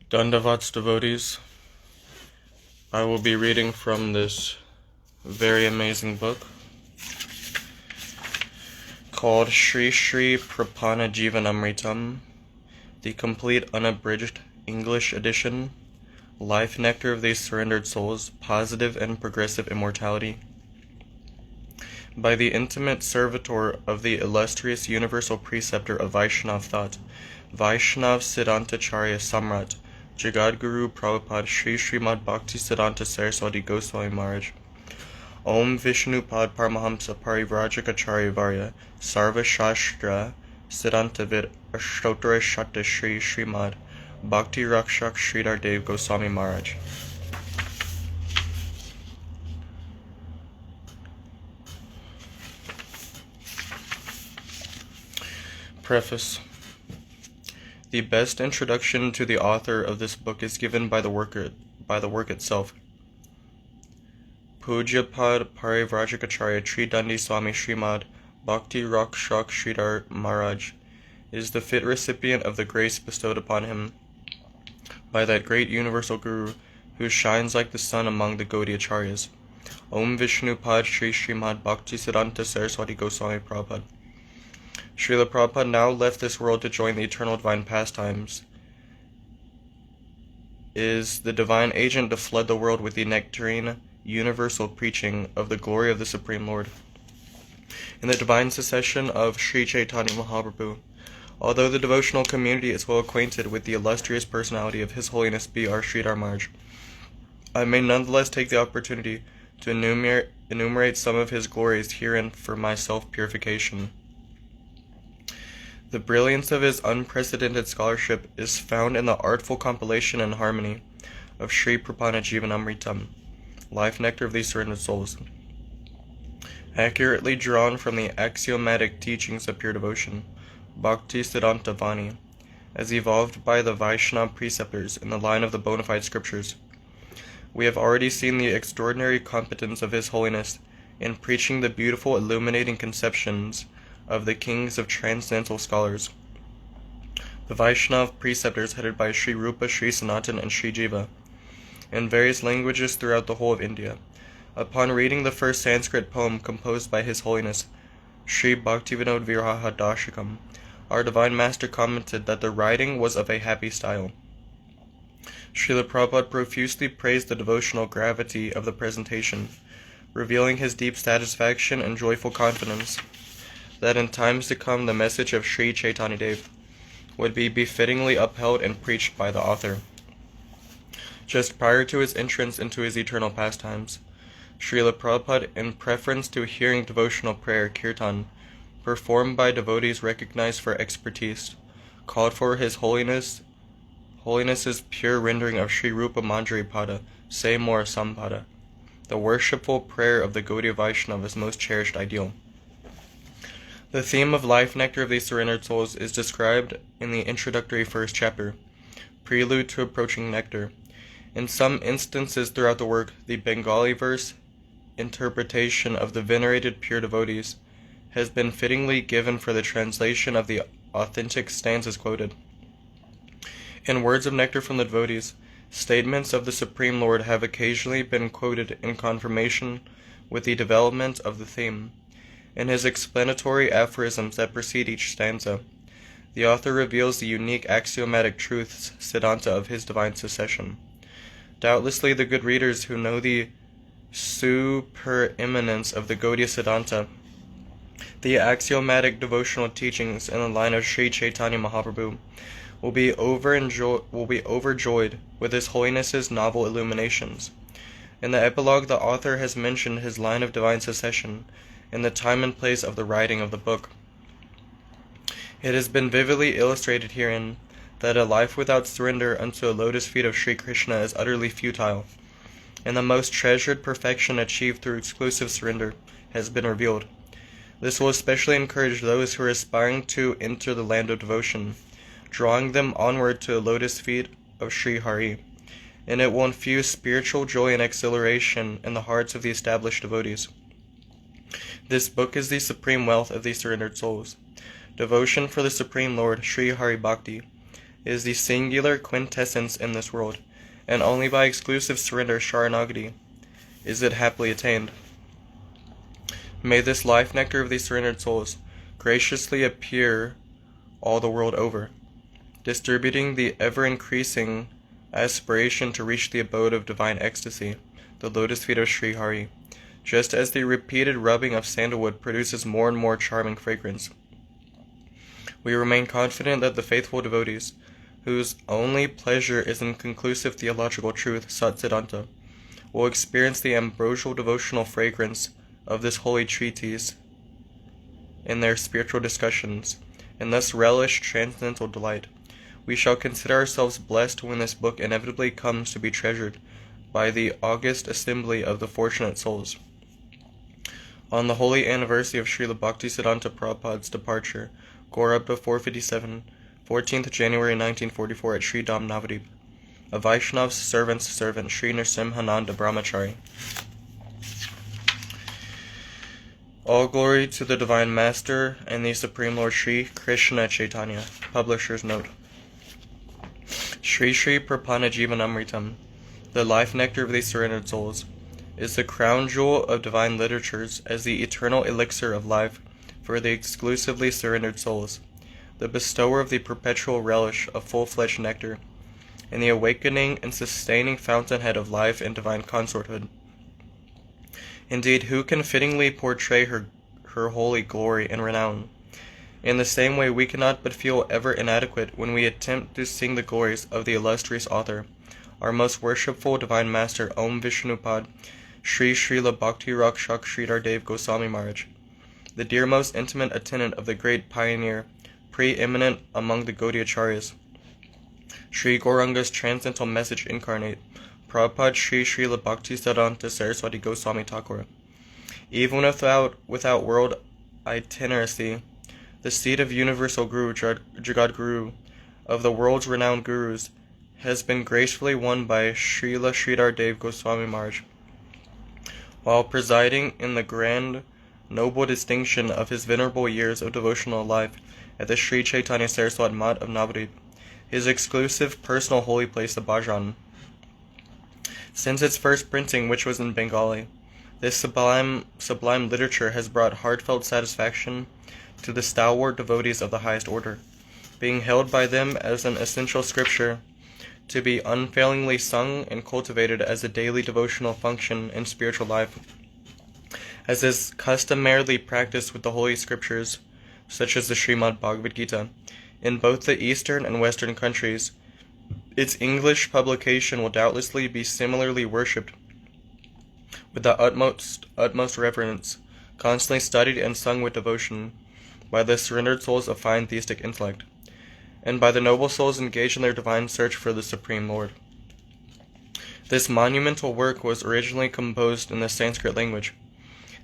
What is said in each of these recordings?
Dandavats devotees, I will be reading from this very amazing book called Sri Prapanna Jivanamrtam, the complete unabridged English edition, Life Nectar of these Surrendered Souls, Positive and Progressive Immortality, by the intimate servitor of the illustrious universal preceptor of Vaishnav thought, Vaishnav Siddhantacharya Samrat, Jagadguru Prabhupada Srimad Bhakti Siddhanta Saraswati Goswami Maharaj. Om Vishnu Pad Paramahamsa Parivrajacharya Varya Sarva Shastra Siddhantavid Ashtotra Shatta Srimad Bhakti Rakshak Sridhar Dev Goswami Maharaj. Preface. The best introduction to the author of this book is given by the work itself. Pujapad Parivrajacharya Tridandi Swami Srimad Bhakti Rakshak Sridhar Maharaj is the fit recipient of the grace bestowed upon him by that great universal Guru who shines like the sun among the Gaudiya Acharyas. Om Vishnu Pad Shri Srimad Bhakti Siddhanta Saraswati Goswami Prabhupada. Srila Prabhupada now left this world to join the eternal divine pastimes, is the divine agent to flood the world with the nectarine, universal preaching of the glory of the Supreme Lord. In the divine succession of Sri Chaitanya Mahaprabhu, although the devotional community is well acquainted with the illustrious personality of His Holiness B.R. Sridhar Maharaj, I may nonetheless take the opportunity to enumerate some of his glories herein for my self-purification. The brilliance of his unprecedented scholarship is found in the artful compilation and harmony of Sri Prapanna Jivanamrtam, Life Nectar of these Surrendered Souls, accurately drawn from the axiomatic teachings of pure devotion, Bhakti Siddhanta Vani, as evolved by the Vaishnava preceptors in the line of the bona fide scriptures. We have already seen the extraordinary competence of His Holiness in preaching the beautiful illuminating conceptions of the kings of transcendental scholars. The Vaishnava preceptors headed by Sri Rupa, Sri Sanatan, and Sri Jiva, in various languages throughout the whole of India. Upon reading the first Sanskrit poem composed by His Holiness, Sri Bhaktivinoda Viraha Dashikam, our Divine Master commented that the writing was of a happy style. Srila Prabhupada profusely praised the devotional gravity of the presentation, revealing his deep satisfaction and joyful confidence that in times to come the message of Sri Chaitanya Dev would be befittingly upheld and preached by the author. Just prior to his entrance into his eternal pastimes, Srila Prabhupada, in preference to hearing devotional prayer kirtan performed by devotees recognized for expertise, called for His Holiness's pure rendering of Sri Rupa Manjari Pada, Say More Sampada, the worshipful prayer of the Gaudiya Vaishnava's most cherished ideal. The theme of Life Nectar of these Surrendered Souls is described in the introductory first chapter, Prelude to Approaching Nectar. In some instances throughout the work, the Bengali verse interpretation of the venerated pure devotees has been fittingly given for the translation of the authentic stanzas quoted. In Words of Nectar from the Devotees, statements of the Supreme Lord have occasionally been quoted in confirmation with the development of the theme. In his explanatory aphorisms that precede each stanza, the author reveals the unique axiomatic truths siddhanta of his divine succession. Doubtlessly the good readers who know the supereminence of the Gaudiya Siddhanta, the axiomatic devotional teachings in the line of Sri Chaitanya Mahaprabhu, will be overjoyed with His Holiness's novel illuminations. In the epilogue, the author has mentioned his line of divine succession and the time and place of the writing of the book. It has been vividly illustrated herein that a life without surrender unto the lotus feet of Sri Krishna is utterly futile, and the most treasured perfection achieved through exclusive surrender has been revealed. This will especially encourage those who are aspiring to enter the land of devotion, drawing them onward to the lotus feet of Sri Hari, and it will infuse spiritual joy and exhilaration in the hearts of the established devotees. This book is the supreme wealth of the surrendered souls. Devotion for the Supreme Lord, Sri Hari Bhakti, is the singular quintessence in this world, and only by exclusive surrender Sharanagati is it happily attained. May this life nectar of these surrendered souls graciously appear all the world over, distributing the ever-increasing aspiration to reach the abode of divine ecstasy, the lotus feet of Sri Hari, just as the repeated rubbing of sandalwood produces more and more charming fragrance. We remain confident that the faithful devotees, whose only pleasure is in conclusive theological truth, Satsiddhanta, will experience the ambrosial devotional fragrance of this holy treatise in their spiritual discussions, and thus relish transcendental delight. We shall consider ourselves blessed when this book inevitably comes to be treasured by the august assembly of the fortunate souls. On the holy anniversary of Srila Bhaktisiddhanta Prabhupada's departure, Gaurabda 457, 14th January 1944 at Sri Dham Navadip, a Vaishnav's servant's servant, Sri Nrsimhananda Brahmachari. All glory to the Divine Master and the Supreme Lord Sri Krishna Chaitanya. Publisher's note. Sri Sri Prapanna Jivanamrtam, the life nectar of the surrendered souls, is the crown jewel of divine literatures as the eternal elixir of life for the exclusively surrendered souls, the bestower of the perpetual relish of full-fledged nectar, and the awakening and sustaining fountainhead of life and divine consorthood. Indeed, who can fittingly portray her holy glory and renown? In the same way, we cannot but feel ever inadequate when we attempt to sing the glories of the illustrious author, our most worshipful Divine Master Om Vishnupad, Sri Srila Bhakti Rakshak Sridhar Dev Goswami Maharaj, the dearmost intimate attendant of the great pioneer, preeminent among the Gaudiyacharyas, Sri Gauranga's transcendental message incarnate, Prabhupada Sri Srila Bhaktisiddhanta Saraswati Goswami Thakur. Even without world itineracy, the seat of universal Guru, Jagat Guru, of the world's renowned Gurus, has been gracefully won by Srila Sridhar Dev Goswami Maharaj. While presiding in the grand, noble distinction of his venerable years of devotional life at the Sri Chaitanya Saraswat Mat of Navadip, his exclusive personal holy place, the Bhajan. Since its first printing, which was in Bengali, this sublime literature has brought heartfelt satisfaction to the stalwart devotees of the highest order, being held by them as an essential scripture to be unfailingly sung and cultivated as a daily devotional function in spiritual life. As is customarily practiced with the holy scriptures, such as the Srimad Bhagavad Gita, in both the eastern and western countries, its English publication will doubtlessly be similarly worshipped with the utmost reverence, constantly studied and sung with devotion by the surrendered souls of fine theistic intellect, and by the noble souls engaged in their divine search for the Supreme Lord. This monumental work was originally composed in the Sanskrit language.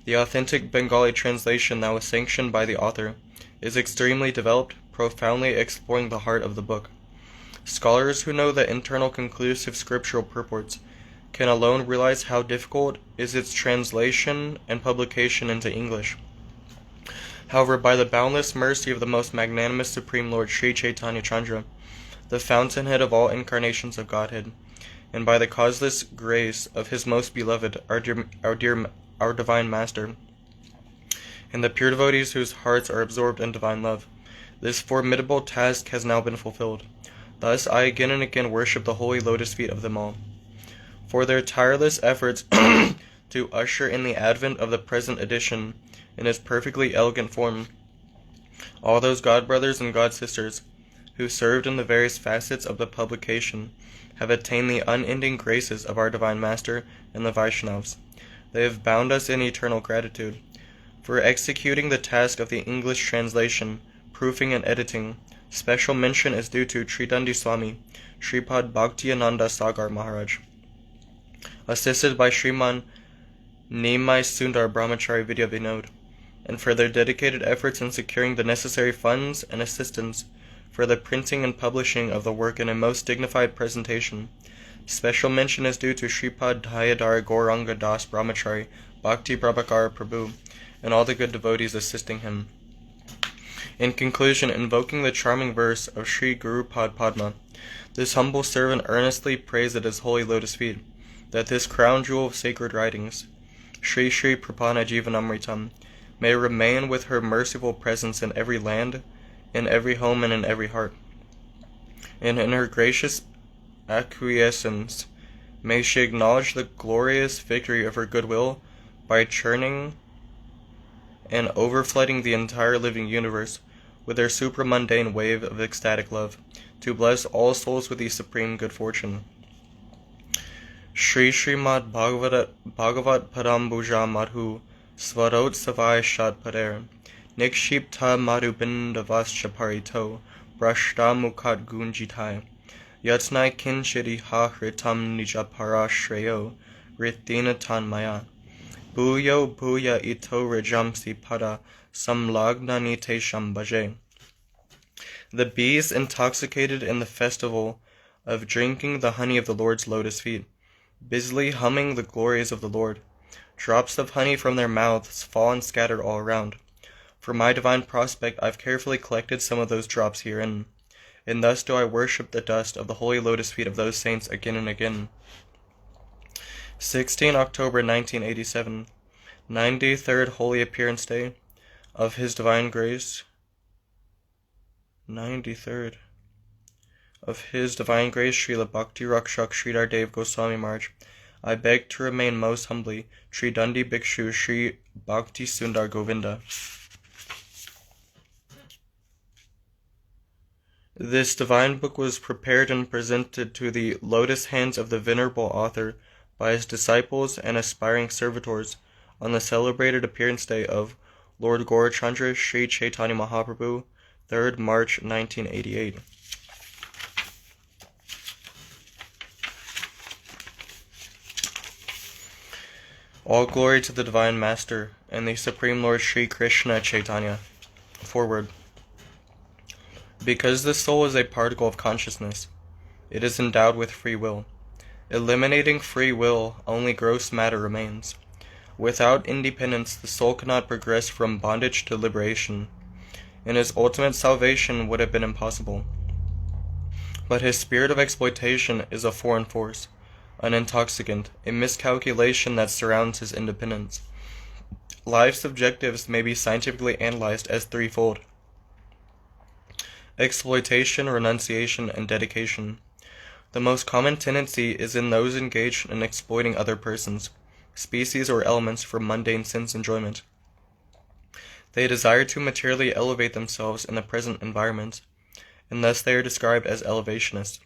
The authentic Bengali translation that was sanctioned by the author is extremely developed, profoundly exploring the heart of the book. Scholars who know the internal conclusive scriptural purports can alone realize how difficult is its translation and publication into English. However, by the boundless mercy of the most magnanimous Supreme Lord Sri Chaitanya Chandra, the fountainhead of all incarnations of Godhead, and by the causeless grace of his most beloved, our divine Master, and the pure devotees whose hearts are absorbed in divine love, this formidable task has now been fulfilled. Thus I again and again worship the holy lotus feet of them all, for their tireless efforts to usher in the advent of the present edition in its perfectly elegant form. All those God brothers and God sisters who served in the various facets of the publication have attained the unending graces of our Divine Master and the Vaishnavas. They have bound us in eternal gratitude. For executing the task of the English translation, proofing and editing, special mention is due to Tridandi Swami, Sripad Bhaktiyananda Sagar Maharaj, assisted by Sriman Nimai Sundar Brahmachari Vidya Vinod, and for their dedicated efforts in securing the necessary funds and assistance for the printing and publishing of the work in a most dignified presentation. Special mention is due to Sripad Dayadar Gauranga Das Brahmachari, Bhakti Prabhakara Prabhu, and all the good devotees assisting him. In conclusion, invoking the charming verse of Sri Gurupad Padma, this humble servant earnestly prays at his holy lotus feet, that this crown jewel of sacred writings, Sri Sri Prapanna Jivanamrtam, may remain with her merciful presence in every land, in every home, and in every heart. And in her gracious acquiescence, may she acknowledge the glorious victory of her goodwill by churning and overflooding the entire living universe with her supramundane wave of ecstatic love, to bless all souls with the supreme good fortune. Shri Srimad Bhagavat Parambuja Madhu Svarot Savai Shat Pader Nikshipta Madhubindavas Chaparito Brashta Mukhat Gunjitai Yatnai Kinchiri Ha Hritam Nijapara Shreyo Ritina Tanmaya Bhuyo Bhuya Ito Rajamsi Pada Samlagnanite Shambaje. The bees intoxicated in the festival of drinking the honey of the Lord's lotus feet, busily humming the glories of the Lord. Drops of honey from their mouths fall and scatter all around. For my divine prospect, I've carefully collected some of those drops herein, and thus do I worship the dust of the holy lotus feet of those saints again and again. 16 October 1987, 93rd Holy Appearance Day of His Divine Grace, 93rd of His Divine Grace, Srila Bhakti Rakshak Sridhar Dev Goswami Maharaj. I beg to remain most humbly, Sri Dandi Bhikshu Sri Bhakti Sundar Govinda. This divine book was prepared and presented to the lotus hands of the venerable author by his disciples and aspiring servitors on the celebrated appearance day of Lord Gaurachandra Sri Chaitanya Mahaprabhu, 3rd March 1988. All glory to the Divine Master and the Supreme Lord Sri Krishna Chaitanya. Foreword. Because the soul is a particle of consciousness, it is endowed with free will. Eliminating free will, only gross matter remains. Without independence, the soul cannot progress from bondage to liberation, and his ultimate salvation would have been impossible. But his spirit of exploitation is a foreign force, an intoxicant, a miscalculation that surrounds his independence. Life's objectives may be scientifically analyzed as threefold: exploitation, renunciation, and dedication. The most common tendency is in those engaged in exploiting other persons, species, or elements for mundane sense enjoyment. They desire to materially elevate themselves in the present environment, and thus they are described as elevationists.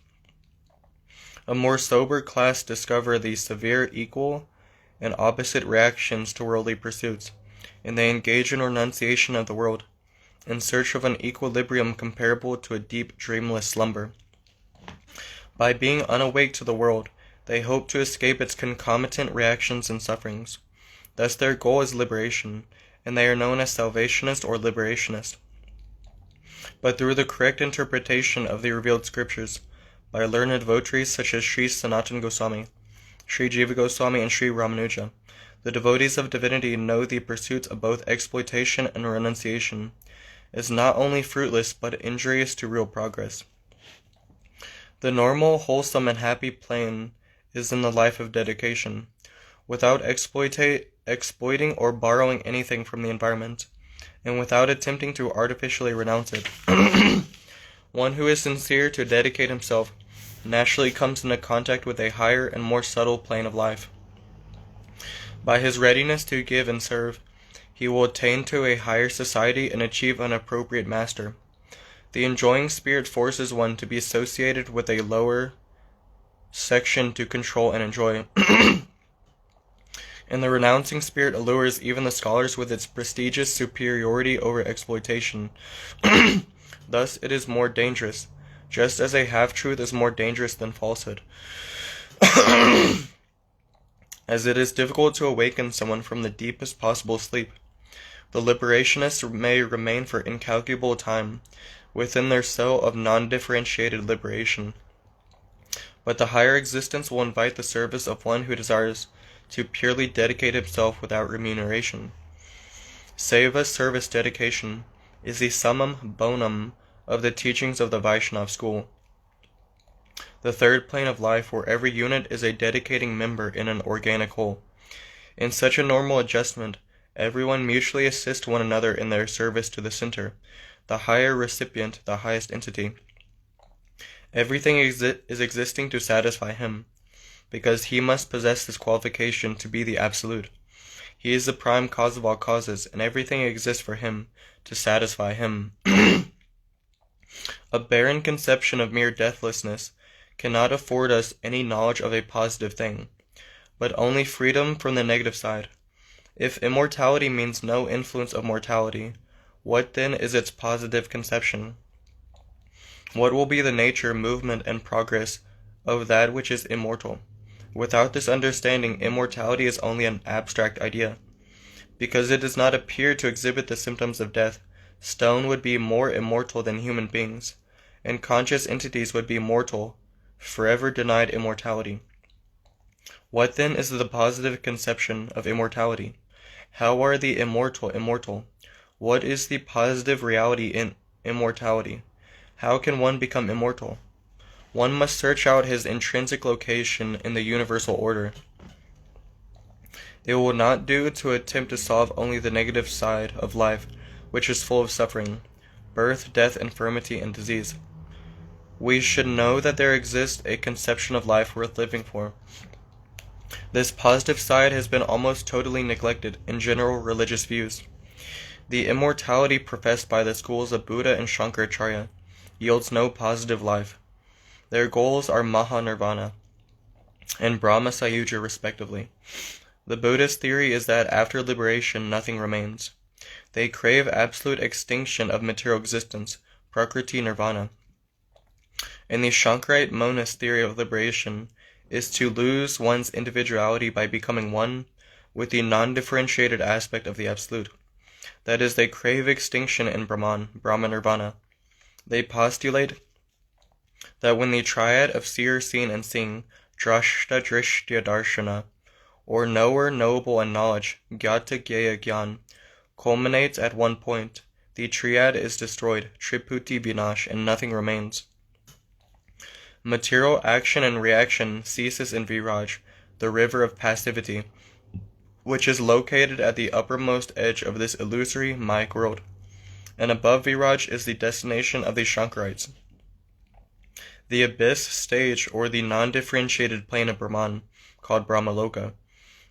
A more sober class discover the severe equal and opposite reactions to worldly pursuits, and they engage in renunciation of the world, in search of an equilibrium comparable to a deep dreamless slumber. By being unawake to the world, they hope to escape its concomitant reactions and sufferings. Thus their goal is liberation, and they are known as Salvationist or Liberationist. But through the correct interpretation of the revealed scriptures, by learned devotees such as Sri Sanatana Goswami, Sri Jiva Goswami, and Sri Ramanuja, the devotees of divinity know the pursuit of both exploitation and renunciation is not only fruitless but injurious to real progress. The normal, wholesome, and happy plane is in the life of dedication, without exploiting or borrowing anything from the environment, and without attempting to artificially renounce it. One who is sincere to dedicate himself naturally comes into contact with a higher and more subtle plane of life. By his readiness to give and serve, he will attain to a higher society and achieve an appropriate master. The enjoying spirit forces one to be associated with a lower section to control and enjoy. And the renouncing spirit allures even the scholars with its prestigious superiority over exploitation. Thus it is more dangerous, just as a half-truth is more dangerous than falsehood. As it is difficult to awaken someone from the deepest possible sleep, the liberationists may remain for incalculable time within their cell of non-differentiated liberation. But the higher existence will invite the service of one who desires to purely dedicate himself without remuneration. Seva service dedication is the summum bonum of the teachings of the Vaishnava school. The third plane of life, where every unit is a dedicating member in an organic whole. In such a normal adjustment, everyone mutually assists one another in their service to the center, the higher recipient, the highest entity. Everything is existing to satisfy him, because he must possess this qualification to be the Absolute. He is the prime cause of all causes, and everything exists for him, to satisfy him. A barren conception of mere deathlessness cannot afford us any knowledge of a positive thing, but only freedom from the negative side. If immortality means no influence of mortality, what then is its positive conception? What will be the nature, movement, and progress of that which is immortal? Without this understanding, immortality is only an abstract idea. Because it does not appear to exhibit the symptoms of death, stone would be more immortal than human beings, and conscious entities would be mortal, forever denied immortality. What then is the positive conception of immortality? How are the immortal immortal? What is the positive reality in immortality? How can one become immortal? One must search out his intrinsic location in the universal order. It will not do to attempt to solve only the negative side of life, which is full of suffering, birth, death, infirmity, and disease. We should know that there exists a conception of life worth living for. This positive side has been almost totally neglected in general religious views. The immortality professed by the schools of Buddha and Shankaracharya yields no positive life. Their goals are Maha-Nirvana and Brahma-Sayuja respectively. The Buddhist theory is that after liberation nothing remains. They crave absolute extinction of material existence, Prakriti Nirvana. And the Shankarite monist theory of liberation is to lose one's individuality by becoming one with the non-differentiated aspect of the Absolute. That is, they crave extinction in Brahman, Brahma-Nirvana. They postulate that when the triad of seer, seen, and seeing, drashta, drishtya, darshana, or knower, knowable, and knowledge, gyata, gyaya, gyan, culminates at one point, the triad is destroyed, triputi vinash, and nothing remains. Material action and reaction ceases in Viraj, the river of passivity, which is located at the uppermost edge of this illusory Maya world, and above Viraj is the destination of the Shankarites. The abyss stage, or the non-differentiated plane of Brahman, called Brahmaloka,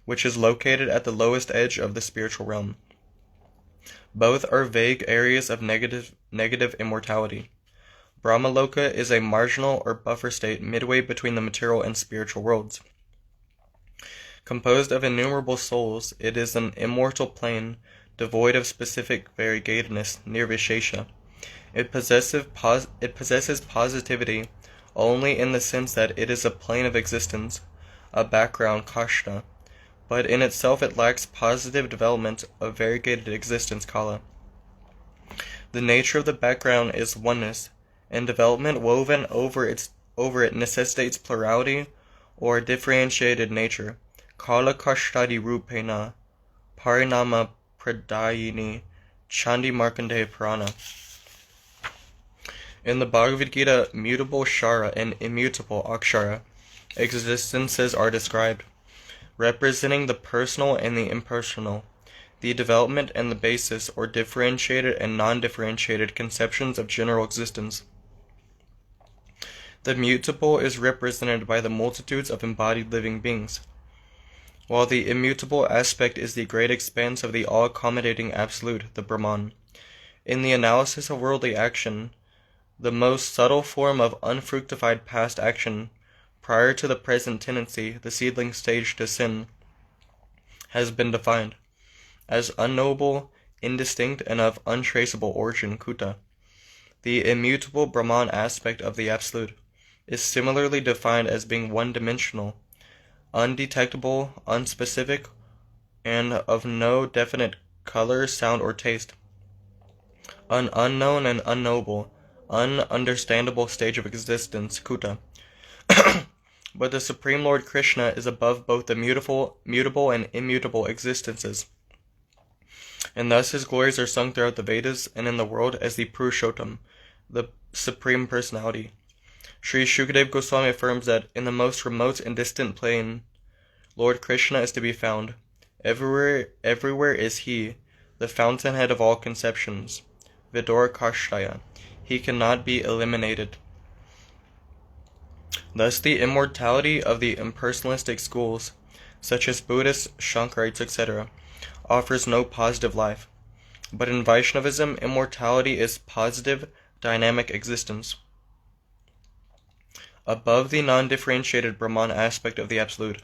which is located at the lowest edge of the spiritual realm. Both are vague areas of negative immortality. Brahmaloka is a marginal or buffer state midway between the material and spiritual worlds. Composed of innumerable souls, it is an immortal plane devoid of specific variegatedness, nirvishesha. It possesses positivity only in the sense that it is a plane of existence, a background kashta, but in itself it lacks positive development of variegated existence kala. The nature of the background is oneness, and development woven over it necessitates plurality or differentiated nature. Kala kashtadi rupena, parinama pradayini, chandi markandeya purana. In the Bhagavad Gita, mutable shara and immutable akshara existences are described, representing the personal and the impersonal, the development and the basis or differentiated and non-differentiated conceptions of general existence. The mutable is represented by the multitudes of embodied living beings, while the immutable aspect is the great expanse of the all-accommodating Absolute, the Brahman. In the analysis of worldly action, the most subtle form of unfructified past action, prior to the present tendency, the seedling stage to sin, has been defined as unknowable, indistinct, and of untraceable origin, kuta. The immutable Brahman aspect of the Absolute is similarly defined as being one-dimensional, undetectable, unspecific, and of no definite color, sound, or taste. An unknown and unknowable, ununderstandable stage of existence, kuta. But the Supreme Lord Krishna is above both the mutable and immutable existences. And thus his glories are sung throughout the Vedas and in the world as the Purushottam, the Supreme Personality. Sri Shukadev Goswami affirms that in the most remote and distant plane, Lord Krishna is to be found. Everywhere is he, the fountainhead of all conceptions. Vidura Kashtaya. He cannot be eliminated. Thus the immortality of the impersonalistic schools, such as Buddhists, Shankarites, etc., offers no positive life. But in Vaishnavism, immortality is positive, dynamic existence. Above the non-differentiated Brahman aspect of the Absolute,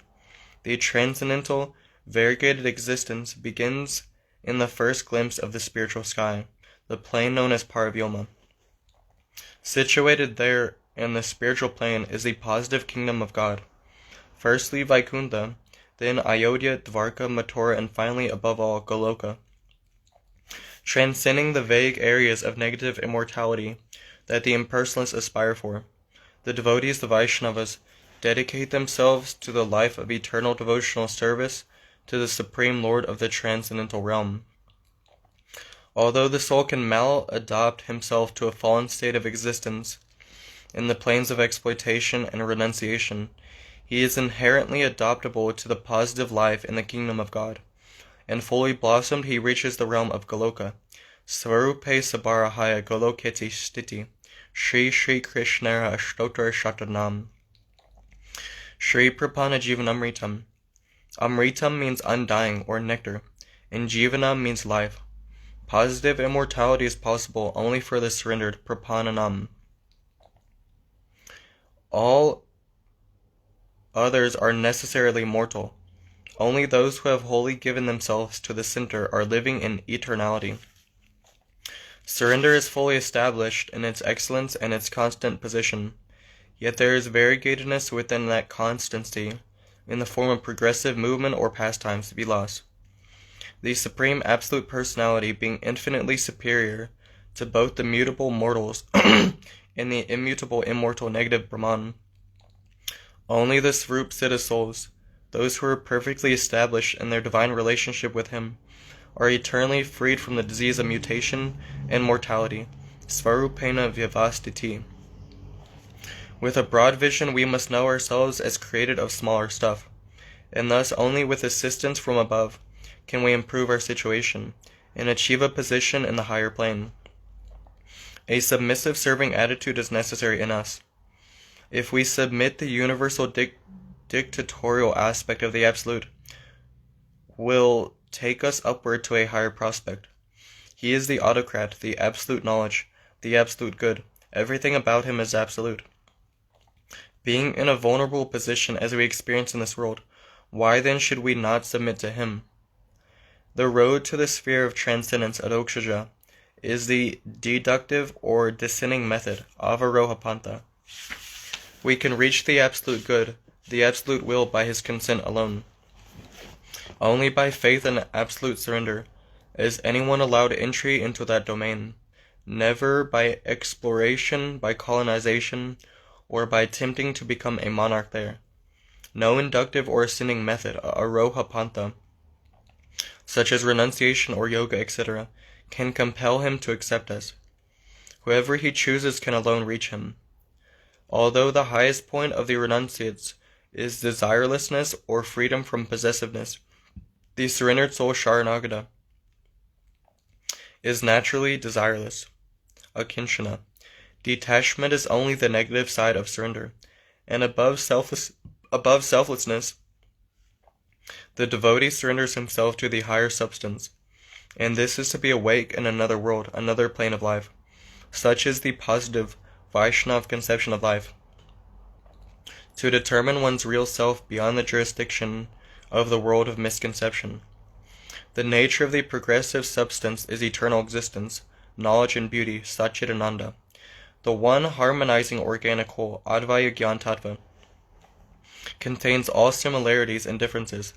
the transcendental, variegated existence begins in the first glimpse of the spiritual sky, the plane known as Paravyoma. Situated there in the spiritual plane is the positive kingdom of God. Firstly Vaikuntha, then Ayodhya, Dvarka, Mathura, and finally, above all, Goloka. Transcending the vague areas of negative immortality that the impersonalists aspire for, the devotees, the Vaishnavas, dedicate themselves to the life of eternal devotional service to the Supreme Lord of the transcendental realm. Although the soul can mal-adopt himself to a fallen state of existence in the planes of exploitation and renunciation, he is inherently adoptable to the positive life in the kingdom of God, and fully blossomed he reaches the realm of Goloka. Svarupe Sabarahaya Goloketi Stiti Shri Shri Krishnara Ashtotar Shatanam. Sri Prapanna Jivanamrtam. Amritam means undying or nectar, and Jivanam means life. Positive immortality is possible only for the surrendered Prapannanam. All others are necessarily mortal. Only those who have wholly given themselves to the center are living in eternality. Surrender is fully established in its excellence and its constant position, yet there is variegatedness within that constancy in the form of progressive movement or pastimes to be lost. The Supreme Absolute Personality being infinitely superior to both the mutable mortals and the immutable immortal negative Brahman. Only the Svarup Siddha souls, those who are perfectly established in their divine relationship with him, are eternally freed from the disease of mutation and mortality. Svarupena Vyavastiti. With a broad vision we must know ourselves as created of smaller stuff, and thus only with assistance from above can we improve our situation and achieve a position in the higher plane. A submissive serving attitude is necessary in us. If we submit, the universal dictatorial aspect of the Absolute will take us upward to a higher prospect. He is the autocrat, the absolute knowledge, the absolute good. Everything about him is absolute. Being in a vulnerable position as we experience in this world, why then should we not submit to him? The road to the sphere of transcendence Adokshaja is the deductive or descending method, Avarohapanta. We can reach the absolute good, the absolute will, by his consent alone. Only by faith and absolute surrender is anyone allowed entry into that domain, never by exploration, by colonization, or by attempting to become a monarch there. No inductive or ascending method, Arohapanta, such as renunciation or yoga, etc., can compel him to accept us. Whoever he chooses can alone reach him. Although the highest point of the renunciates is desirelessness or freedom from possessiveness, the surrendered soul Sharanagata is naturally desireless. Akinshana. Detachment is only the negative side of surrender, and above selflessness, the devotee surrenders himself to the higher substance, and this is to be awake in another world, another plane of life. Such is the positive Vaishnav conception of life. To determine one's real self beyond the jurisdiction of the world of misconception. The nature of the progressive substance is eternal existence, knowledge and beauty, Satchitananda. The one harmonizing organic whole, Advaya Gyan Tattva, contains all similarities and differences,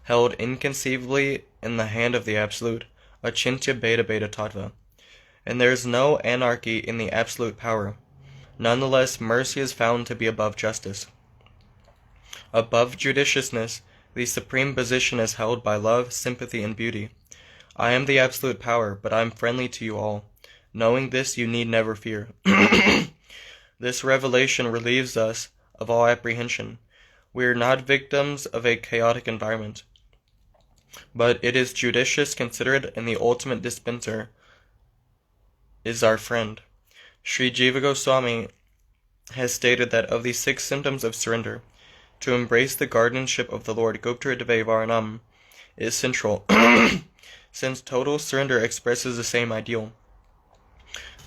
held inconceivably in the hand of the Absolute, Achintya Beta Beta Tattva. And there is no anarchy in the absolute power. Nonetheless, mercy is found to be above justice. Above judiciousness, the supreme position is held by love, sympathy, and beauty. I am the absolute power, but I am friendly to you all. Knowing this, you need never fear. This revelation relieves us of all apprehension. We are not victims of a chaotic environment, but it is judicious, considerate, and the ultimate dispenser is our friend. Sri Jiva Goswami has stated that of the 6 symptoms of surrender, to embrace the guardianship of the Lord Goptridve Varanam is central, since total surrender expresses the same ideal.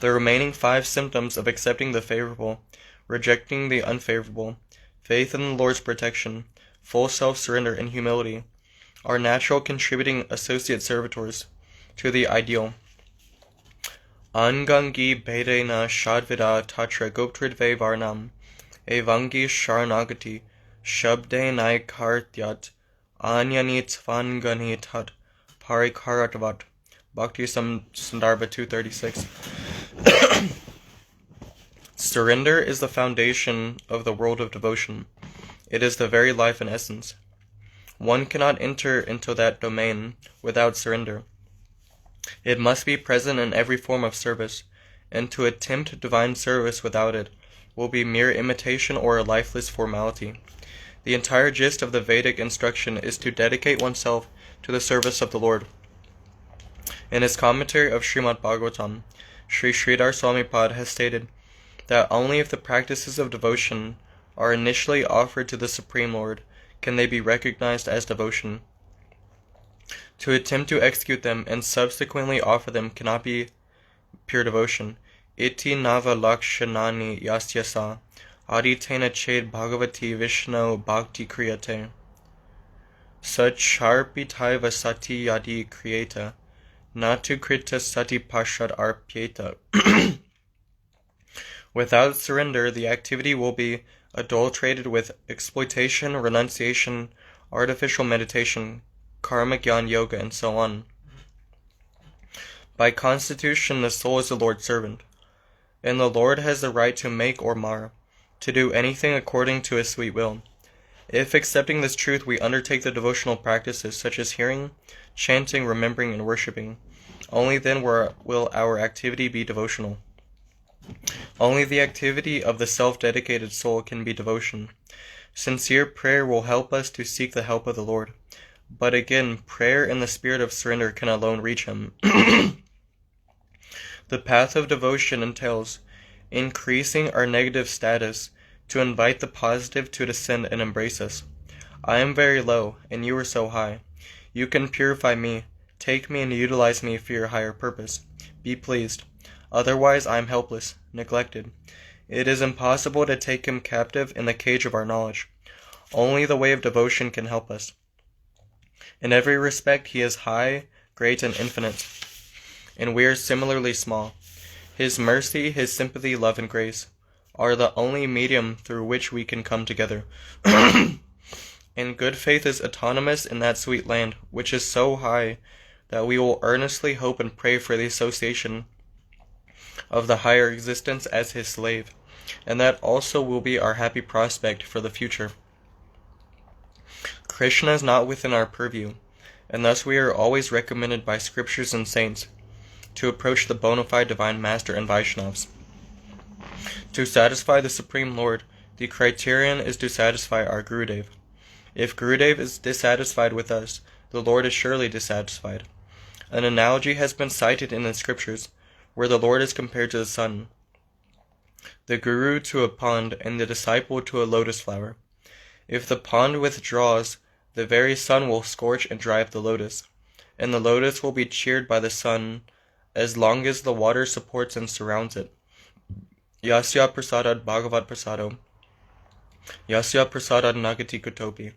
The remaining 5 symptoms of accepting the favorable, rejecting the unfavorable, faith in the Lord's protection, full self-surrender, and humility are natural contributing associate servitors to the ideal. Angangi Bedena Shadvida Tatra Goptridve Varnam Evangi Sharanagati Shabdenai Kartyat Anyani Tvangani Tat Parikaratvat. Bhakti Sandarbha 236. Surrender is the foundation of the world of devotion. It is the very life and essence. One cannot enter into that domain without surrender. It must be present in every form of service, and to attempt divine service without it will be mere imitation or a lifeless formality. The entire gist of the Vedic instruction is to dedicate oneself to the service of the Lord. In his commentary of Srimad Bhagavatam, Sri Sridhar Swamipad has stated that only if the practices of devotion are initially offered to the Supreme Lord can they be recognized as devotion. To attempt to execute them and subsequently offer them cannot be pure devotion. Iti nava lakshanani yasyasa aditena ched bhagavati vishnu bhakti kriyate sacharpitaiva sati yadi kriyata natu krita sati pashad arpyeta. Without surrender, the activity will be adulterated with exploitation, renunciation, artificial meditation, karma gyan yoga, and so on. By constitution, the soul is the Lord's servant, and the Lord has the right to make or mar, to do anything according to his sweet will. If, accepting this truth, we undertake the devotional practices such as hearing, chanting, remembering, and worshipping, only then will our activity be devotional. Only the activity of the self-dedicated soul can be devotion. Sincere prayer will help us to seek the help of the Lord. But again, prayer in the spirit of surrender can alone reach him. The path of devotion entails increasing our negative status to invite the positive to descend and embrace us. I am very low, and you are so high. You can purify me, take me and utilize me for your higher purpose. Be pleased. Otherwise I am helpless, neglected. It is impossible to take him captive in the cage of our knowledge. Only the way of devotion can help us. In every respect he is high, great, and infinite, and we are similarly small. His mercy, his sympathy, love, and grace are the only medium through which we can come together. And good faith is autonomous in that sweet land, which is so high that we will earnestly hope and pray for the association of the higher existence as his slave, and that also will be our happy prospect for the future. Krishna is not within our purview, and thus we are always recommended by scriptures and saints to approach the bona fide divine master and Vaishnavas. To satisfy the Supreme Lord, the criterion is to satisfy our Gurudev. If Gurudev is dissatisfied with us, the Lord is surely dissatisfied. An analogy has been cited in the scriptures, where the Lord is compared to the sun, the Guru to a pond, and the disciple to a lotus flower. If the pond withdraws, the very sun will scorch and dry up the lotus, and the lotus will be cheered by the sun as long as the water supports and surrounds it. Yasya prasadad bhagavat prasado, yasya prasadad nagati kutopi,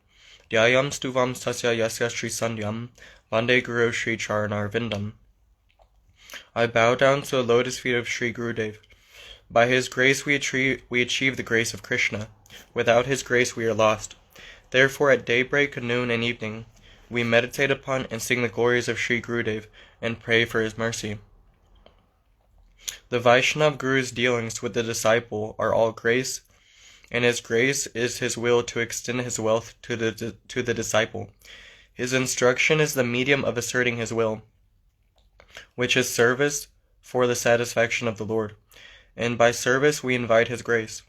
dhyayam stuvam sasya yasya shri sandhyam, vande guru shri charanar vindam. I bow down to the lotus feet of Sri Gurudev. By his grace we achieve the grace of Krishna. Without his grace we are lost. Therefore at daybreak, noon, and evening, we meditate upon and sing the glories of Sri Gurudev and pray for his mercy. The Vaishnav Guru's dealings with the disciple are all grace, and his grace is his will to extend his wealth to the disciple. His instruction is the medium of asserting his will. which is service for the satisfaction of the Lord, and by service we invite His grace.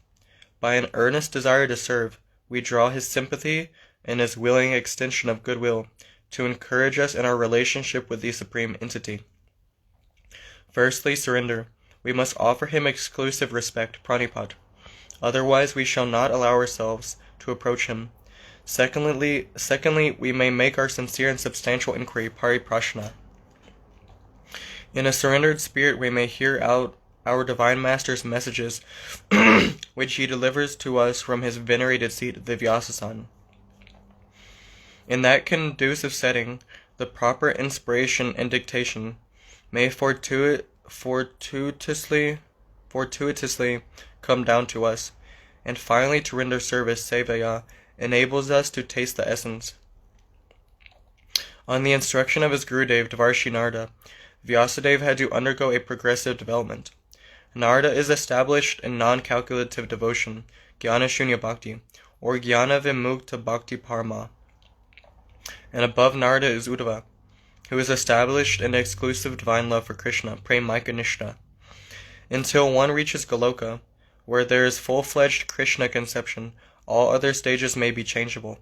By an earnest desire to serve, we draw His sympathy and His willing extension of goodwill to encourage us in our relationship with the Supreme Entity. Firstly, surrender. We must offer Him exclusive respect, pranipat. Otherwise we shall not allow ourselves to approach Him. Secondly, we may make our sincere and substantial inquiry, pariprashna. In a surrendered spirit we may hear out our Divine Master's messages, which He delivers to us from His venerated seat, the Vyasasan. In that conducive setting, the proper inspiration and dictation may fortuitously come down to us, and finally to render service, sevaya, enables us to taste the essence. On the instruction of his Gurudev, Devarshi Narada, Vyasadeva had to undergo a progressive development. Narada is established in non-calculative devotion, Jnana Shunya Bhakti, or Jnana Vimukta Bhakti Parama. And above Narada is Uddhava, who is established in exclusive divine love for Krishna, Premaika Nishta. Until one reaches Goloka, where there is full-fledged Krishna conception, all other stages may be changeable.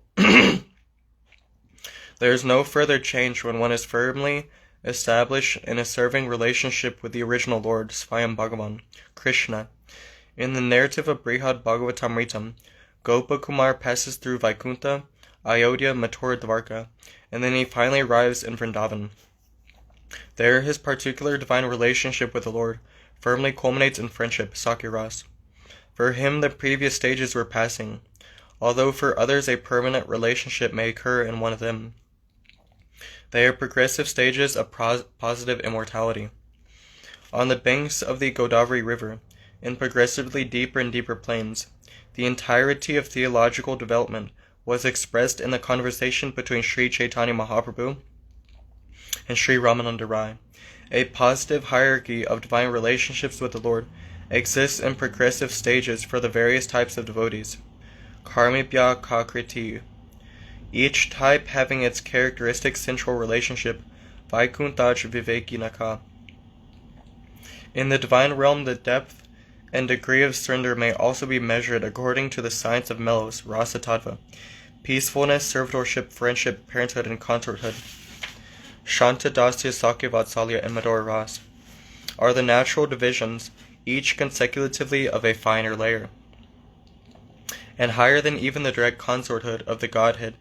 There is no further change when one is firmly established in a serving relationship with the original Lord, Svayam Bhagavan, Krishna. In the narrative of Brihad Bhagavatamritam, Gopakumar passes through Vaikuntha, Ayodhya, Mathura, Dwarka, and then he finally arrives in Vrindavan. There his particular divine relationship with the Lord firmly culminates in friendship, Sakiras. For him the previous stages were passing, although for others a permanent relationship may occur in one of them. They are progressive stages of positive immortality. On the banks of the Godavari River, in progressively deeper and deeper plains, the entirety of theological development was expressed in the conversation between Sri Chaitanya Mahaprabhu and Sri Ramananda Rai. A positive hierarchy of divine relationships with the Lord exists in progressive stages for the various types of devotees. Karmibhya Kakriti. Each type having its characteristic central relationship, Vaikuntach Vivekinaka. In the divine realm, the depth and degree of surrender may also be measured according to the science of mellows, Rasa Tattva, peacefulness, servitorship, friendship, parenthood, and consorthood. Shanta, Dasya, Sakya, Vatsalya, and Madhura Ras are the natural divisions, each consecutively of a finer layer. And higher than even the direct consorthood of the Godhead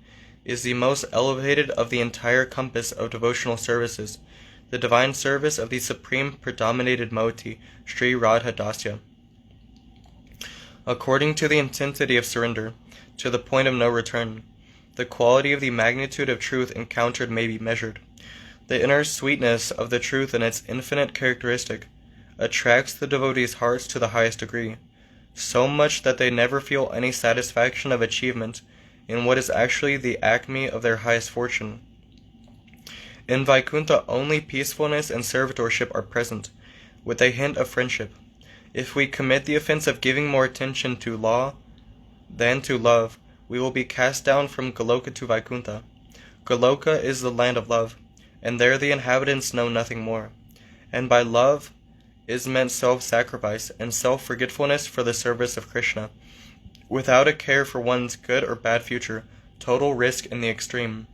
is the most elevated of the entire compass of devotional services, the divine service of the supreme predominated moiety, Sri Radha Dasya. According to the intensity of surrender, to the point of no return, the quality of the magnitude of truth encountered may be measured. The inner sweetness of the truth and its infinite characteristic attracts the devotees' hearts to the highest degree, so much that they never feel any satisfaction of achievement in what is actually the acme of their highest fortune. In Vaikuntha only peacefulness and servitorship are present, with a hint of friendship. If we commit the offense of giving more attention to law than to love, we will be cast down from Goloka to Vaikuntha. Goloka is the land of love, and there the inhabitants know nothing more. And by love is meant self-sacrifice and self-forgetfulness for the service of Krishna, without a care for one's good or bad future, total risk in the extreme.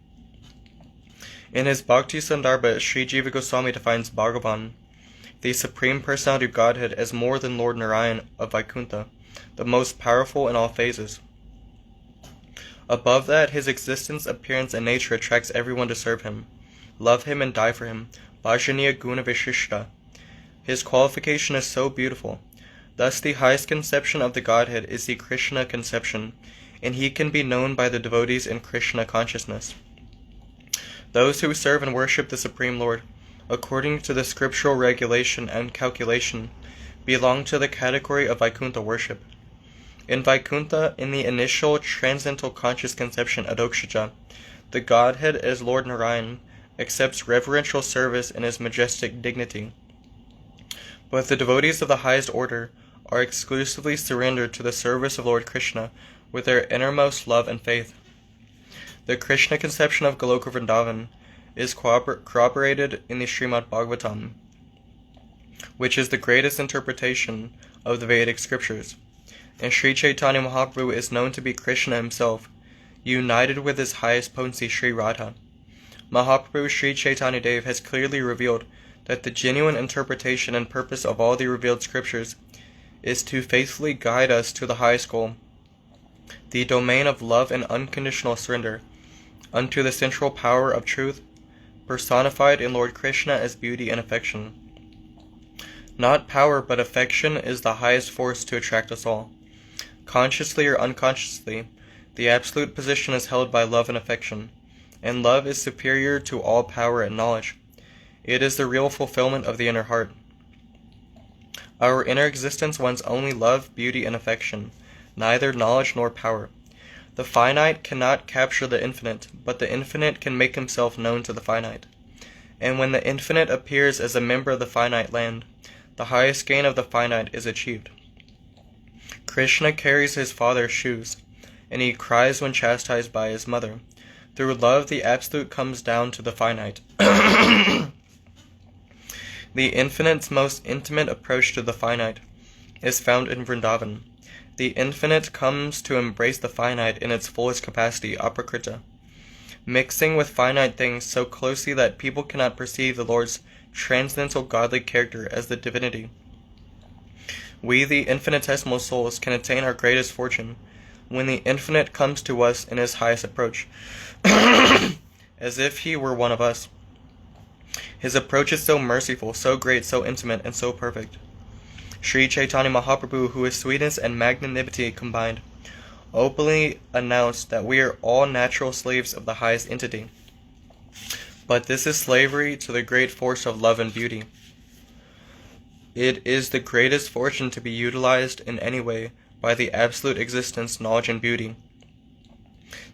In his Bhakti Sandarbha, Sri Jiva Goswami defines Bhagavan, the Supreme Personality of Godhead, as more than Lord Narayan of Vaikuntha, the most powerful in all phases. Above that, his existence, appearance, and nature attracts everyone to serve him, love him, and die for him. Bhajaniya Guna Vishishta. His qualification is so beautiful. Thus the highest conception of the Godhead is the Krishna conception, and he can be known by the devotees in Krishna consciousness. Those who serve and worship the Supreme Lord, according to the scriptural regulation and calculation, belong to the category of Vaikuntha worship. In Vaikuntha, in the initial transcendental conscious conception Adokshaja, the Godhead as Lord Narayan accepts reverential service in his majestic dignity. But the devotees of the highest order are exclusively surrendered to the service of Lord Krishna with their innermost love and faith. The Krishna conception of Goloka Vrindavan is corroborated in the Srimad Bhagavatam, which is the greatest interpretation of the Vedic scriptures. And Sri Chaitanya Mahaprabhu is known to be Krishna himself, united with his highest potency Sri Radha. Mahaprabhu Sri Chaitanya Dev has clearly revealed that the genuine interpretation and purpose of all the revealed scriptures is to faithfully guide us to the highest goal, the domain of love and unconditional surrender, unto the central power of truth, personified in Lord Krishna as beauty and affection. Not power, but affection is the highest force to attract us all. Consciously or unconsciously, the absolute position is held by love and affection, and love is superior to all power and knowledge. It is the real fulfillment of the inner heart. Our inner existence wants only love, beauty, and affection, neither knowledge nor power. The finite cannot capture the infinite, but the infinite can make himself known to the finite. And when the infinite appears as a member of the finite land, the highest gain of the finite is achieved. Krishna carries his father's shoes, and he cries when chastised by his mother. Through love, the absolute comes down to the finite. The infinite's most intimate approach to the finite is found in Vrindavan. The infinite comes to embrace the finite in its fullest capacity, aprakrita, mixing with finite things so closely that people cannot perceive the Lord's transcendental godly character as the divinity. We, the infinitesimal souls, can attain our greatest fortune when the infinite comes to us in his highest approach, as if he were one of us. His approach is so merciful, so great, so intimate, and so perfect. Sri Chaitanya Mahaprabhu, who is sweetness and magnanimity combined, openly announced that we are all natural slaves of the highest entity. But this is slavery to the great force of love and beauty. It is the greatest fortune to be utilized in any way by the absolute existence, knowledge, and beauty,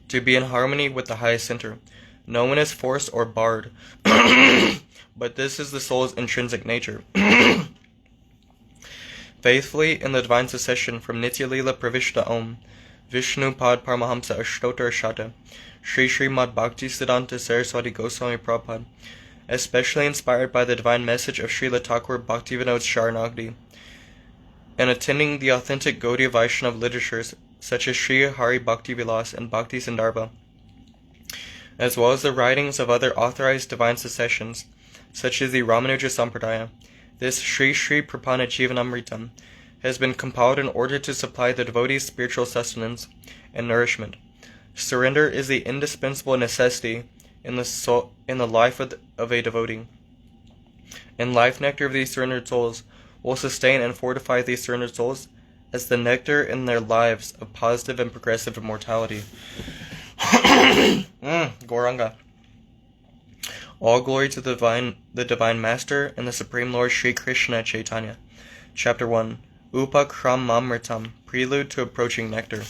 to be in harmony with the highest center. No one is forced or barred, but this is the soul's intrinsic nature. Faithfully in the divine succession from Nitya Leela Pravishta Om, Vishnu Pad Paramahamsa Ashtotar Shata, Sri Srimad Bhakti Siddhanta Saraswati Goswami Prabhupada, especially inspired by the divine message of Srila Thakur Bhaktivinoda Sharanagdi, and attending the authentic Gaudiya Vaishnava literatures such as Sri Hari Bhakti Vilas and Bhakti Sandarbha, as well as the writings of other authorized divine successions, such as the Ramanuja Sampradaya, this Sri Prapanna Jivanamrtam has been compiled in order to supply the devotee's spiritual sustenance and nourishment. Surrender is the indispensable necessity in the life of a devotee. And life nectar of these surrendered souls will sustain and fortify these surrendered souls as the nectar in their lives of positive and progressive immortality. Gauranga. All glory to the divine Master and the Supreme Lord Sri Krishna Chaitanya. Chapter 1. Upakramamritam, Prelude to Approaching Nectar.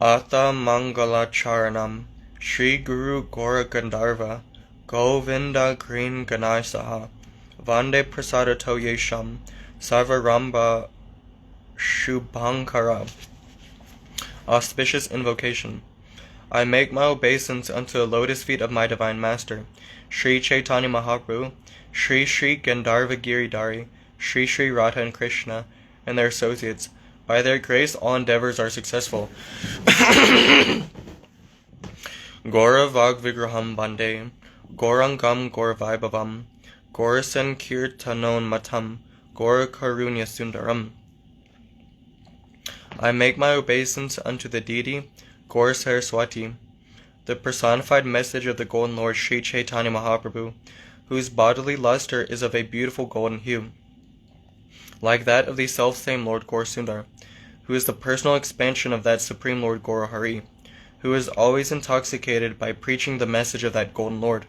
Ata Mangalacharanam, Sri Guru Gora Gandharva, Govinda Green Ganai Saha, Vande Prasada Toyesham, Sarvaramba Shubhankara. Auspicious Invocation. I make my obeisance unto the lotus feet of my divine Master, Sri Chaitanya Mahaprabhu, Sri Gandharva Giridhari, Sri Radha and Krishna, and their associates. By their grace, all endeavors are successful. Gora Vagvigraham Bande, Gorangam Goravaibhavam, Gorasan Kirtanon Matam, Gora Karunya Sundaram. I make my obeisance unto the deity, Gaura Saraswati, the personified message of the Golden Lord Sri Chaitanya Mahaprabhu, whose bodily luster is of a beautiful golden hue, like that of the self-same Lord Gaura Sundar, who is the personal expansion of that Supreme Lord Gaura Hari, who is always intoxicated by preaching the message of that Golden Lord,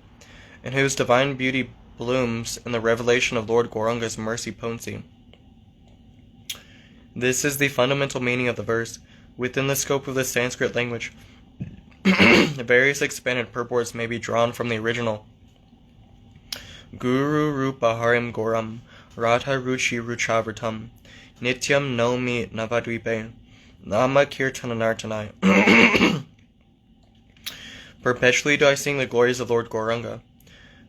and whose divine beauty blooms in the revelation of Lord Gauranga's mercy potency. This is the fundamental meaning of the verse. Within the scope of the Sanskrit language, various expanded purports may be drawn from the original. Guru Rupa Harim Goram, Radha Ruchi Ruchavartam, Nityam Nomi Navadvipe, Nama Kirtananartanai. Perpetually do I sing the glories of Lord Gauranga,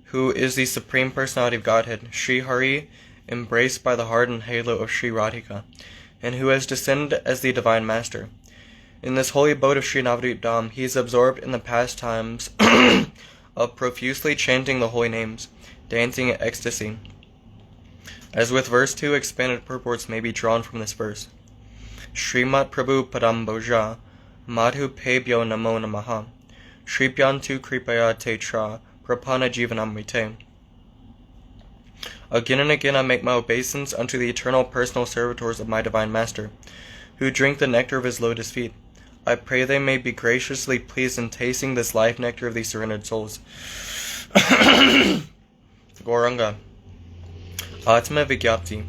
who is the Supreme Personality of Godhead, Sri Hari, embraced by the heart and halo of Sri Radhika, and who has descended as the Divine Master. In this holy abode of Sri Navadvip Dham, he is absorbed in the pastimes of profusely chanting the holy names, dancing in ecstasy. As with verse 2, expanded purports may be drawn from this verse. Srimat Prabhu Padamboja, Madhu Pebyo Namo Namaha, Shripyantu Kripaya Tetra, Prapanna Jivanamrtam. Again and again I make my obeisance unto the eternal personal servitors of my Divine Master, who drink the nectar of his lotus feet. I pray they may be graciously pleased in tasting this life nectar of these surrendered souls. Gauranga. Atma Vigyapti,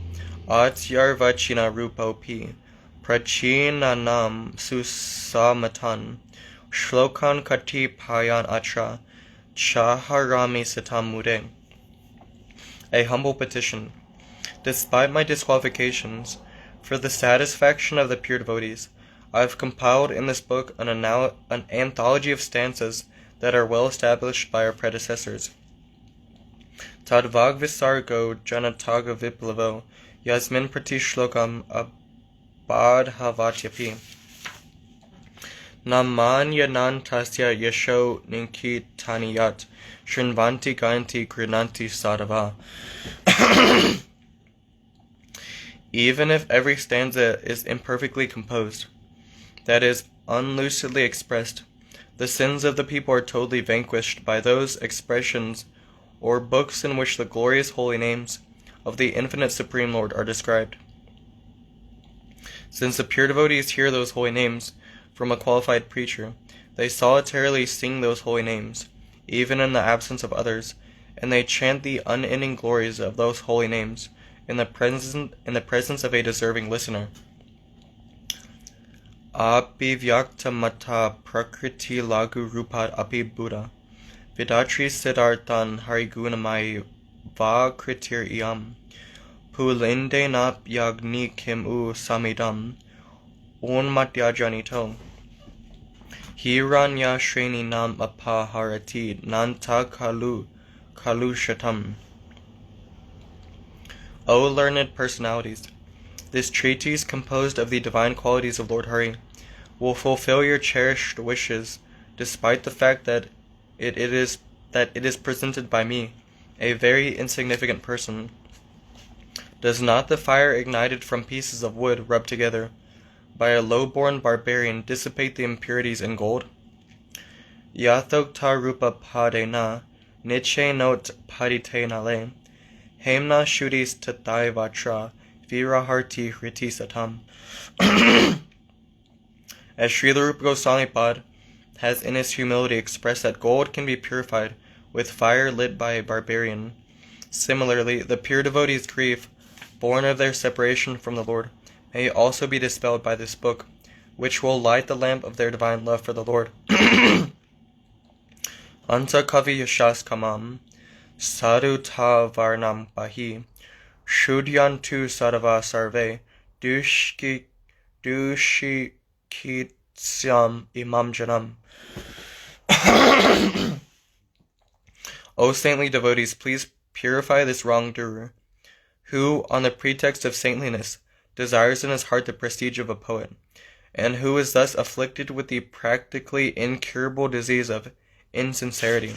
Atyarvachina Rupopi, Prachinanam Susamatan, Shlokan Kati Payan Atra, Chaharami Satam Mude. A humble petition. Despite my disqualifications, for the satisfaction of the pure devotees, I have compiled in this book an anthology of stanzas that are well established by our predecessors. Tadvag Visargo Janataga Viplavo Yasmin Prati Shlokam Abadhavatyapi Naman Yanan Tasya Yasho Ninki Taniyat Shrinvanti Gayanti Grinanti Sadava. Even if every stanza is imperfectly composed, that is, unlucidly expressed, the sins of the people are totally vanquished by those expressions or books in which the glorious holy names of the infinite Supreme Lord are described. Since the pure devotees hear those holy names from a qualified preacher, they solitarily sing those holy names, even in the absence of others, and they chant the unending glories of those holy names in the presence of a deserving listener. Abhivyakta mata prakriti lagu rupat api buddha, Vidatri siddharthan harigunamai va kritir iyam, Pulinde nap yagni kim u samidam, Unmatyajanito. Hiranya shreni nam apaharati nanta kalushatam. O learned personalities, this treatise, composed of the divine qualities of Lord Hari, will fulfill your cherished wishes, despite the fact that it is presented by me, a very insignificant person. Does not the fire ignited from pieces of wood rubbed together by a low-born barbarian dissipate the impurities in gold? Yathokta rupa padena, niche not padite nale, hemna shudis tatai vatra, viraharti hriti satam. As Srila Rupa Goswami Pad has in his humility expressed that gold can be purified with fire lit by a barbarian, similarly the pure devotees' grief, born of their separation from the Lord, may also be dispelled by this book, which will light the lamp of their divine love for the Lord. Anta kavi yashas kamam, sadhu ta varnam bahi, shudyantu sadava sarve, dushikitsyam imam janam. O saintly devotees, please purify this wrongdoer, who, on the pretext of saintliness, desires in his heart the prestige of a poet, and who is thus afflicted with the practically incurable disease of insincerity.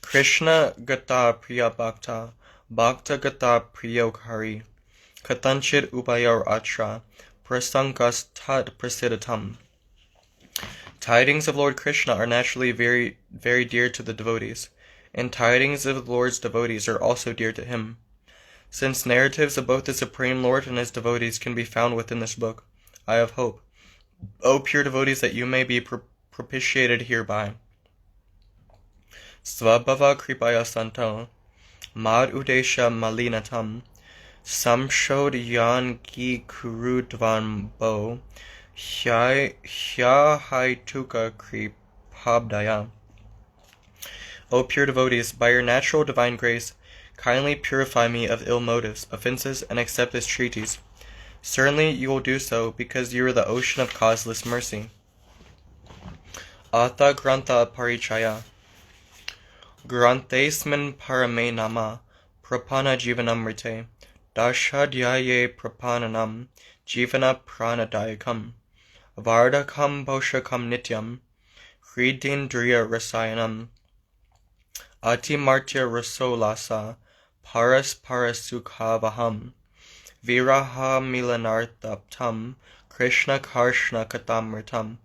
Krishna gata priya bhakta, bhakta gata priyokari, katanchit upayar atra, prasankas tat prasiddhatam. Tidings of Lord Krishna are naturally very, very dear to the devotees, and tidings of the Lord's devotees are also dear to him. Since narratives of both the Supreme Lord and his devotees can be found within this book, I have hope, O pure devotees, that you may be propitiated hereby. Svabhava kripaya santo, mad udesha malinatam, samshod yangi kurudvan bo, hya haituka kripabdaya. O pure devotees, by your natural divine grace, kindly purify me of ill motives, offenses, and accept this treatise. Certainly you will do so, because you are the ocean of causeless mercy. Atha Grantha Parichaya. Grantesmin Parame Nama Prapanna Jivanamrtam Dashadhyaye Prapannanam Jivana Pranadayakam Vardakam Boshakam Nityam Hridindriya Rasayanam Atimartya Rasolasa Parasukhavaham Viraha Milanarthaptam Krishna Karshna Katamritam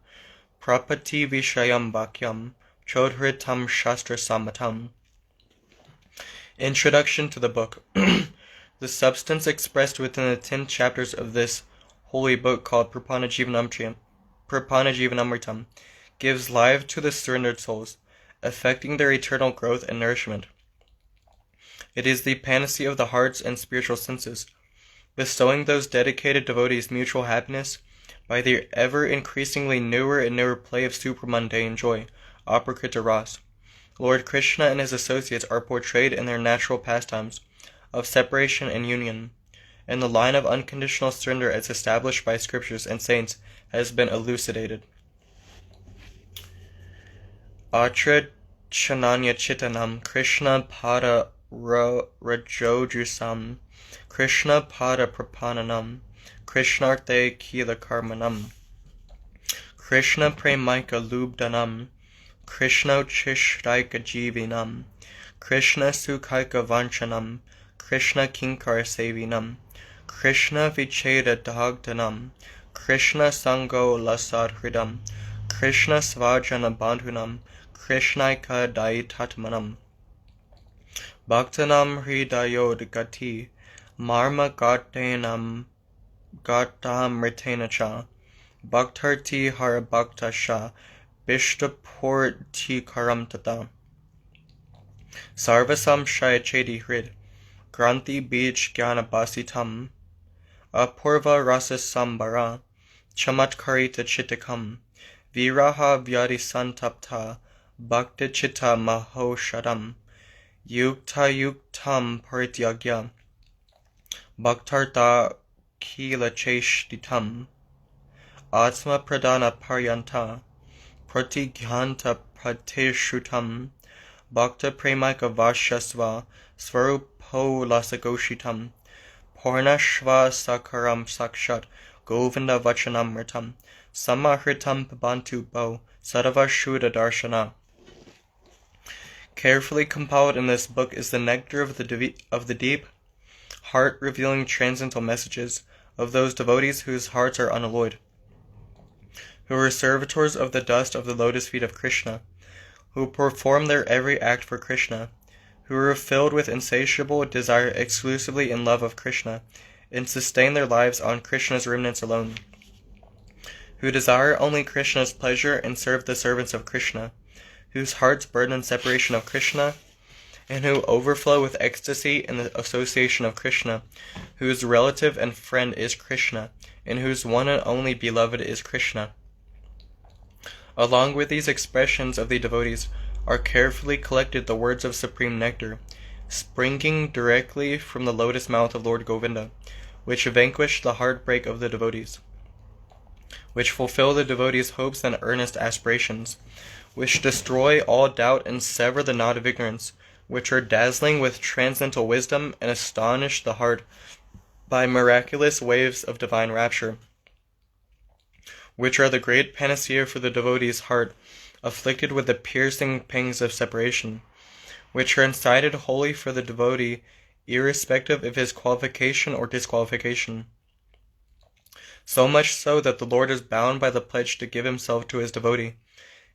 Prapati Vishayam Bhakyam Chodhritam Shastra Samatam. Introduction to the book. The substance expressed within the 10 chapters of this holy book called Prapanna Jivanamrtam gives life to the surrendered souls, affecting their eternal growth and nourishment. It is the panacea of the hearts and spiritual senses, bestowing those dedicated devotees mutual happiness by the ever-increasingly newer and newer play of supramundane joy, Aprakrita Ras. Lord Krishna and his associates are portrayed in their natural pastimes of separation and union, and the line of unconditional surrender as established by scriptures and saints has been elucidated. Atra Chananya Chitanam Krishna Pada Rajojusam Krishna Pada Prapannanam Krishnarte Kila Karmanam Krishna Premaika Lubdanam Krishna Chishraika Jivinam Krishna Sukhaika Vanchanam Krishna Kinkar Sevinam Krishna Vicheda Dagdanam Krishna Sango Lasadhridam Krishna Svajana Bandhunam Krishnaika Daitatmanam Bhaktanam Hridayod Gati Marma Gatanam Gatamritenacha Bhaktarti Harabhaktasha Bishtapurti Karamtata Sarvasam Shayachedi Hrid Granthi Bij Gyanabasitam Apurva Rasa Sambara Chamatkarita Chitakam Viraha Vyadi Santapta Bhakta Chitta Mahoshadam Yukta Yuktam Parityagya Bhaktarta Kila Cheshtitam Atma Pradana Paryanta Pratighanta Prateshutam Bhakta Premaika Vashasva Svarupo Lasagoshitam Purnashva Sakaram Sakshat Govinda Vachanamritam Samahritam Pabantu Bo Sadava Shuddha Darshana. Carefully compiled in this book is the nectar of the deep, heart-revealing transcendental messages of those devotees whose hearts are unalloyed, who are servitors of the dust of the lotus feet of Krishna, who perform their every act for Krishna, who are filled with insatiable desire exclusively in love of Krishna, and sustain their lives on Krishna's remnants alone, who desire only Krishna's pleasure and serve the servants of Krishna, whose hearts burn in separation of Krishna, and who overflow with ecstasy in the association of Krishna, whose relative and friend is Krishna, and whose one and only beloved is Krishna. Along with these expressions of the devotees are carefully collected the words of supreme nectar, springing directly from the lotus mouth of Lord Govinda, which vanquish the heartbreak of the devotees, which fulfill the devotees' hopes and earnest aspirations, which destroy all doubt and sever the knot of ignorance, which are dazzling with transcendental wisdom and astonish the heart by miraculous waves of divine rapture, which are the great panacea for the devotee's heart, afflicted with the piercing pangs of separation, which are incited wholly for the devotee, irrespective of his qualification or disqualification. So much so that the Lord is bound by the pledge to give himself to his devotee,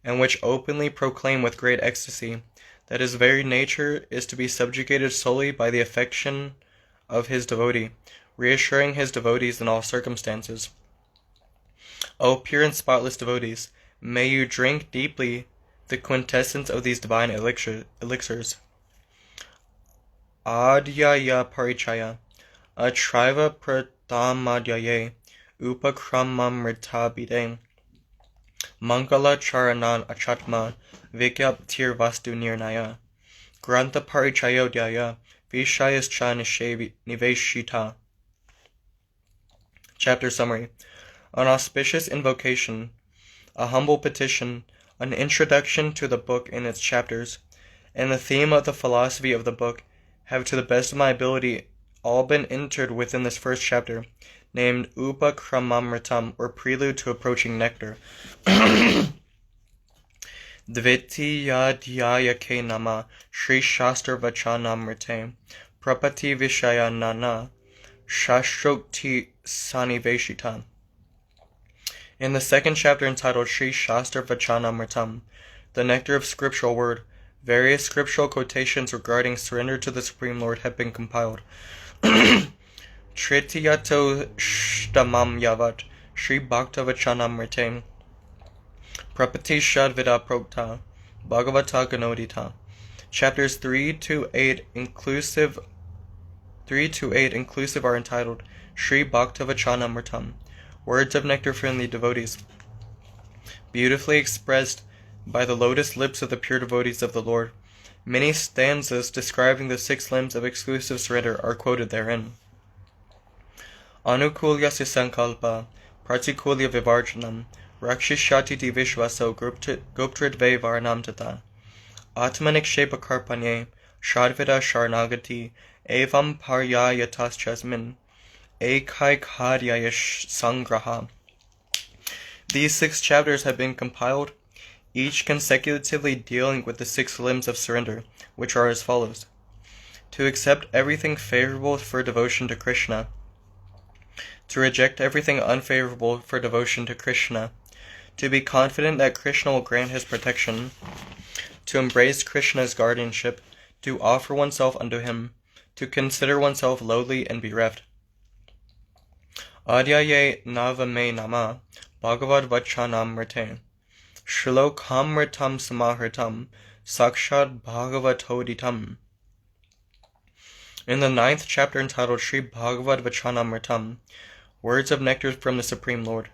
and which openly proclaim with great ecstasy that his very nature is to be subjugated solely by the affection of his devotee, reassuring his devotees in all circumstances. O pure and spotless devotees, may you drink deeply the quintessence of these divine elixirs. Adhyaya Parichaya Atriva Prathamadhyaye Upakramamritabhide Mangala Charanan Achatma Vikyaptir Vastu Nirnaya Grantha Parichayodhyaya Vishayascha Niveshita. Chapter Summary. An auspicious invocation, a humble petition, an introduction to the book and its chapters, and the theme of the philosophy of the book have to the best of my ability all been entered within this first chapter, named Upakramamritam, or Prelude to Approaching Nectar. Dvitiyadhyayake nama Sri Shastra Vachanamrite Prapati Vishaya Nana Shastrokti Saniveshita. In the second chapter entitled Sri Shastra Vachanamrtam, the Nectar of Scriptural Word, various scriptural quotations regarding surrender to the Supreme Lord have been compiled. Tritiyato Shtamam Yavat Sri Bhakta Vachanamrite Prapati Shadvida Prokta Bhagavata Ganodita. Chapters 3 to 8 inclusive are entitled Sri Bhakta Vachanamrtam, Words of Nectar from the Devotees, beautifully expressed by the lotus lips of the pure devotees of the Lord. Many stanzas describing the 6 limbs of exclusive surrender are quoted therein. Anukulya Sankalpa Pratikulya Vivarjanam Rakshishati Vishvaso Goptridve Varnam Tata Atmanik Shepa Karpanye Shadvida Sharnagati Evam Paryayatas Ekai Kadyayash Sangraha. These 6 chapters have been compiled, each consecutively dealing with the 6 limbs of surrender, which are as follows: to accept everything favorable for devotion to Krishna, to reject everything unfavorable for devotion to Krishna, to be confident that Krishna will grant his protection, to embrace Krishna's guardianship, to offer oneself unto him, to consider oneself lowly and bereft. Adyaye Navame Nama Bhagavad Vachanamrite Shlokamritam Samahritam Sakshad Bhagavatoditam. In the 9th chapter entitled Sri Bhagavad Vachanamrtam, Words of Nectar from the Supreme Lord,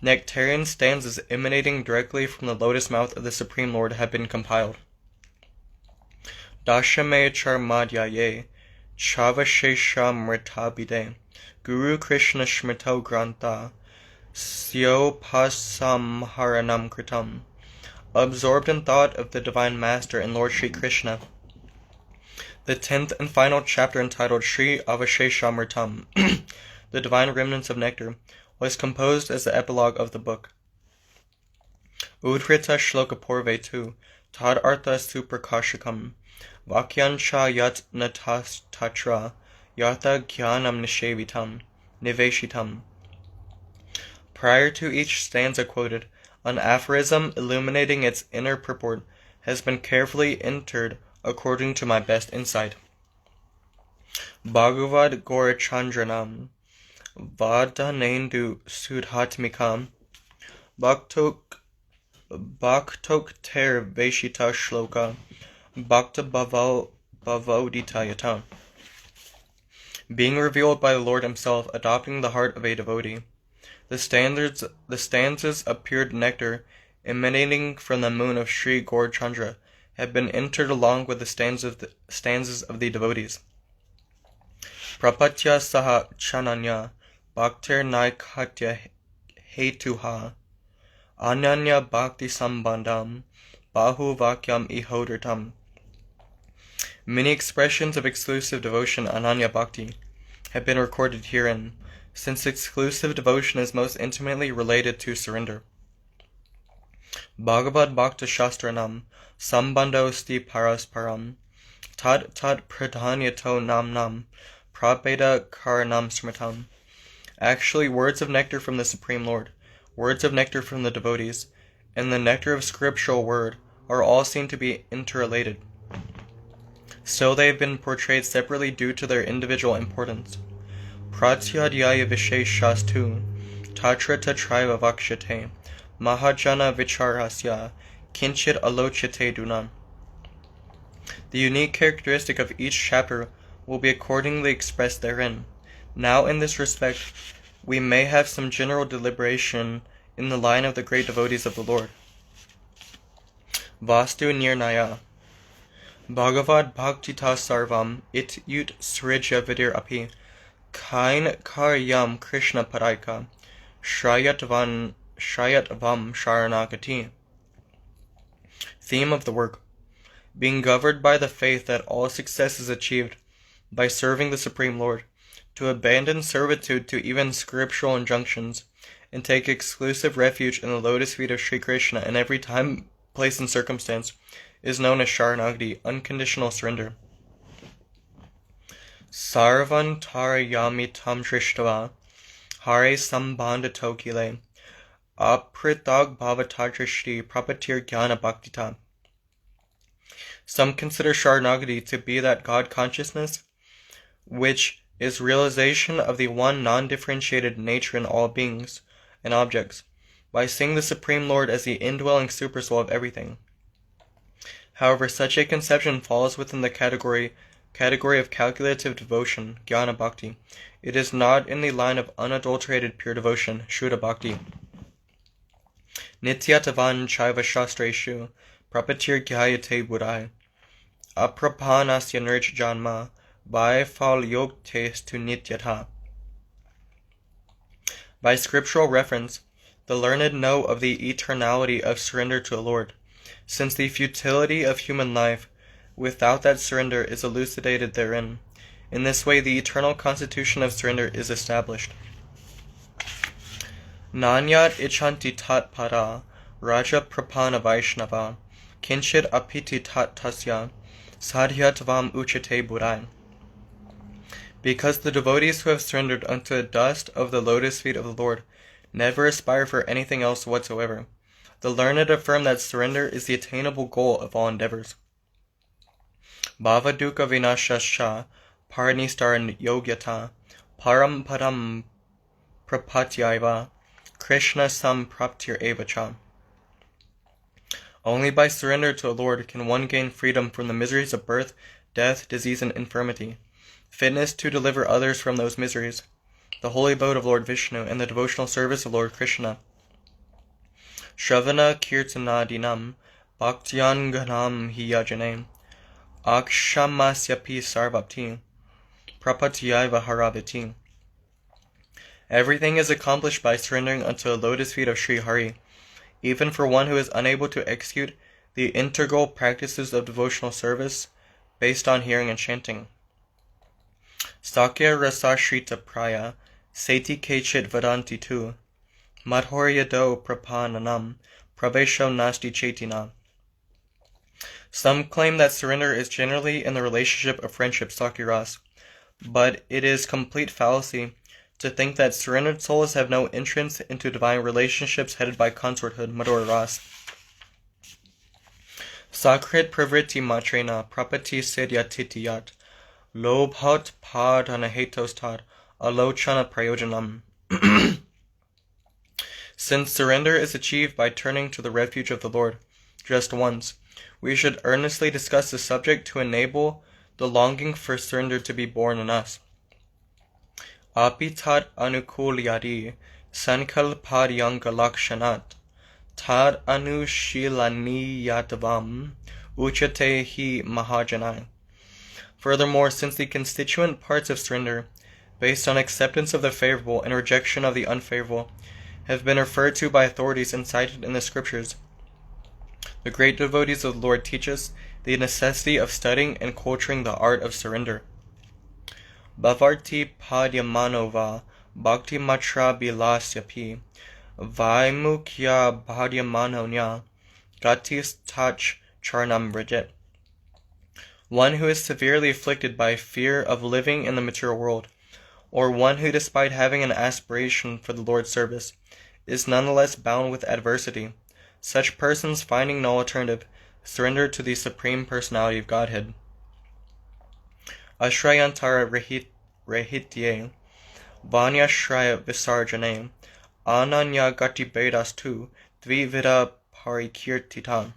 nectarian stanzas emanating directly from the lotus mouth of the Supreme Lord have been compiled. Dashame Charmadyaye Chavasheshamritabide Guru Krishna Shmito Grantha Syo Pasamharanam Kritam. Absorbed in thought of the Divine Master and Lord Sri Krishna. The 10th and final chapter entitled Sri Avasheshamritam, the Divine Remnants of Nectar, was composed as the epilogue of the book. Udhrita Shloka Purve 2, Tad Artha Suprakashakam, Vakyancha Yat Natas Tatra, Yatha Gyanam Niveshitam. Prior to each stanza quoted, an aphorism illuminating its inner purport has been carefully entered according to my best insight. Bhagavad Gaurachandranam Vadanendu Sudhatmikam Bhaktok Ter Veshita Shloka Bhakta Bhavoditayata. Being revealed by the Lord himself, adopting the heart of a devotee. The stanzas of pure nectar emanating from the moon of Sri Gaurachandra have been entered along with the stanzas of the devotees. Prapatya Saha Chananya Bhaktir Naikatya Hetuha Ananya Bhakti Sambandam Bahu Vakyam Ihodritam. Many expressions of exclusive devotion, Ananya Bhakti, have been recorded herein, since exclusive devotion is most intimately related to surrender. Bhagavad Bhakta Shastranam Sambandho Sti Parasparam Tat Pradhanyato Nam Prabheda Karanam Smritam. Actually, words of nectar from the Supreme Lord, words of nectar from the devotees, and the nectar of scriptural word are all seen to be interrelated. Still, they have been portrayed separately due to their individual importance. Pratyadhyaya Visheshastu Tatra Tatraiva Vakshate Mahajana Vicharasya Kinchit Alochite Dunam. The unique characteristic of each chapter will be accordingly expressed therein. Now, in this respect, we may have some general deliberation in the line of the great devotees of the Lord. Vastu Nirnaya Bhagavad Bhaktita Sarvam It Yut Srijya Vidir Api Kain Karyam Krishna Paraika Shrayatvam Sharanagati. Theme of the work: being governed by the faith that all success is achieved by serving the Supreme Lord, to abandon servitude to even scriptural injunctions, and take exclusive refuge in the lotus feet of Sri Krishna in every time, place, and circumstance, is known as Sharanagati, unconditional surrender. Sarvan tarayami tam srishtava, hare sambandha tokile, apritag bhavatadrishti prapatir jnana bhaktita. Some consider Sharanagati to be that God consciousness, which is realization of the one non-differentiated nature in all beings and objects, by seeing the Supreme Lord as the indwelling supersoul of everything. However, such a conception falls within the category of calculative devotion, jnana bhakti. It is not in the line of unadulterated pure devotion, shuddha bhakti. Nityatavan chaiva shastreshu, prapatir gyayate buddhai, aprapanasya nirj janma, by fal yogtes tu nityata. By scriptural reference, the learned know of the eternality of surrender to the Lord, since the futility of human life without that surrender is elucidated therein. In this way, the eternal constitution of surrender is established. Nanyat ichanti tat para, raja prapanna vaishnava, kinchit apiti tat tasya, sadhyatvam uchate buddhai. Because the devotees who have surrendered unto the dust of the lotus feet of the Lord never aspire for anything else whatsoever, the learned affirm that surrender is the attainable goal of all endeavors. Bhava dukkha vinashascha paranistar yogyata param padam prapatyaiva Krishna sampraptir evacha. Only by surrender to the Lord can one gain freedom from the miseries of birth, death, disease, and infirmity, fitness to deliver others from those miseries, the holy abode of Lord Vishnu, and the devotional service of Lord Krishna. Shravana kirtanadinam bhaktyan ganam hiyajane akshamasyapi sarvapti prapatyaiva haraviti. Everything is accomplished by surrendering unto the lotus feet of Sri Hari, even for one who is unable to execute the integral practices of devotional service based on hearing and chanting. Sakya rasashrita praya seti kechit vadanti tu madhoryado prapannanam pravesho nasti chetina. Some claim that surrender is generally in the relationship of friendship, Sakya-ras, but it is complete fallacy to think that surrendered souls have no entrance into divine relationships headed by consorthood, Madhura-ras. Sakrit pravritti matrena prapati sedyatitiyat lobhat padanahetostad alochana prayojanam. Since surrender is achieved by turning to the refuge of the Lord just once, we should earnestly discuss the subject to enable the longing for surrender to be born in us. Apitat anukulyadi sankalpadyanga lakshanat tad anushilaniyatavam uchate hi mahajanai. Furthermore, since the constituent parts of surrender, based on acceptance of the favorable and rejection of the unfavorable, have been referred to by authorities and cited in the scriptures, the great devotees of the Lord teach us the necessity of studying and culturing the art of surrender. Bhavarti padyamanova bhakti matra bilasyapi vaimukya bhadyamanonya gatis tach charnam vrajet. One who is severely afflicted by fear of living in the material world, or one who, despite having an aspiration for the Lord's service, is nonetheless bound with adversity, such persons, finding no alternative, surrender to the Supreme Personality of Godhead. Ashrayantara rehitye vanyashraya visarjane ananya gati bedastu dvivida parikirtita.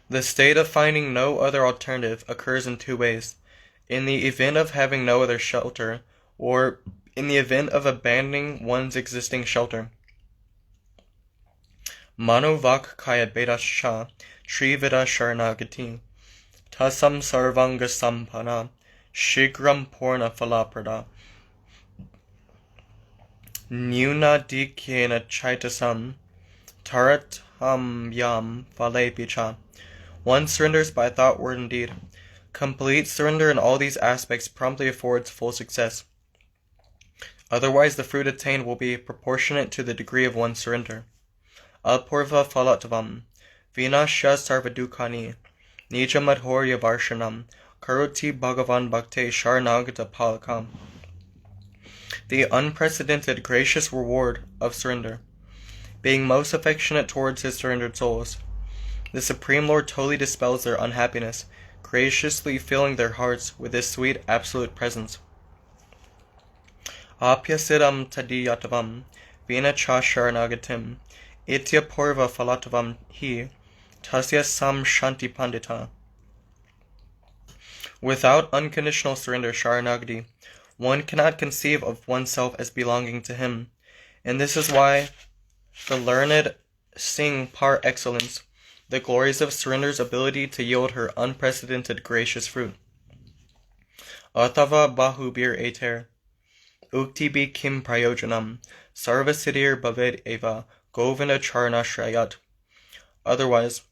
The state of finding no other alternative occurs in two ways: in the event of having no other shelter, or in the event of abandoning one's existing shelter. Manovak kaya bedascha trivida sharanagati tasam sarvanga sampana shigram porna falaprada nyuna dikyena chaitasam tarat ham yam vale picha. One surrenders by thought, word, and deed. Complete surrender in all these aspects promptly affords full success. Otherwise, the fruit attained will be proportionate to the degree of one's surrender. Apurva falatvam, vinashya sarvadukani, nija madhorya varshanam, karoti bhagavan bhakte sharanagata palakam. The unprecedented gracious reward of surrender, being most affectionate towards his surrendered souls. The Supreme Lord totally dispels their unhappiness, graciously filling their hearts with his sweet absolute presence. Apyasidam tadiyatavam, vina cha sharanagatim, itya purva falatavam hi, tasya sam shanti pandita. Without unconditional surrender, sharanagati, one cannot conceive of oneself as belonging to him, and this is why the learned sing par excellence the glories of surrender's ability to yield her unprecedented gracious fruit. Atava bahubir eter, uktibi kim prayojanam, sarvasiddhir bhaved eva, govinda charanashrayat. Otherwise,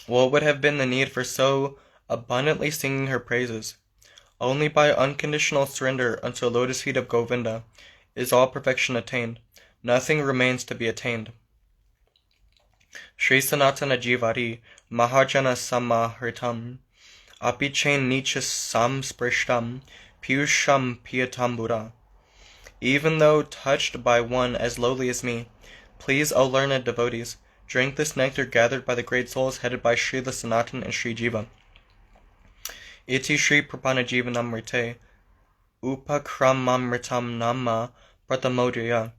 what would have been the need for so abundantly singing her praises? Only by unconditional surrender unto the lotus feet of Govinda is all perfection attained. Nothing remains to be attained. Sri Sanatana Jivari Mahajana Samahritam Apichain Nichas Samsprishtam Piyusham Piyatambura. Even though touched by one as lowly as me, please, O learned devotees, drink this nectar gathered by the great souls headed by Srila Sanatan and Sri Jiva. Iti Sri Prapanna Jivanamrtam Upakramamritam Nama Pratamodriya.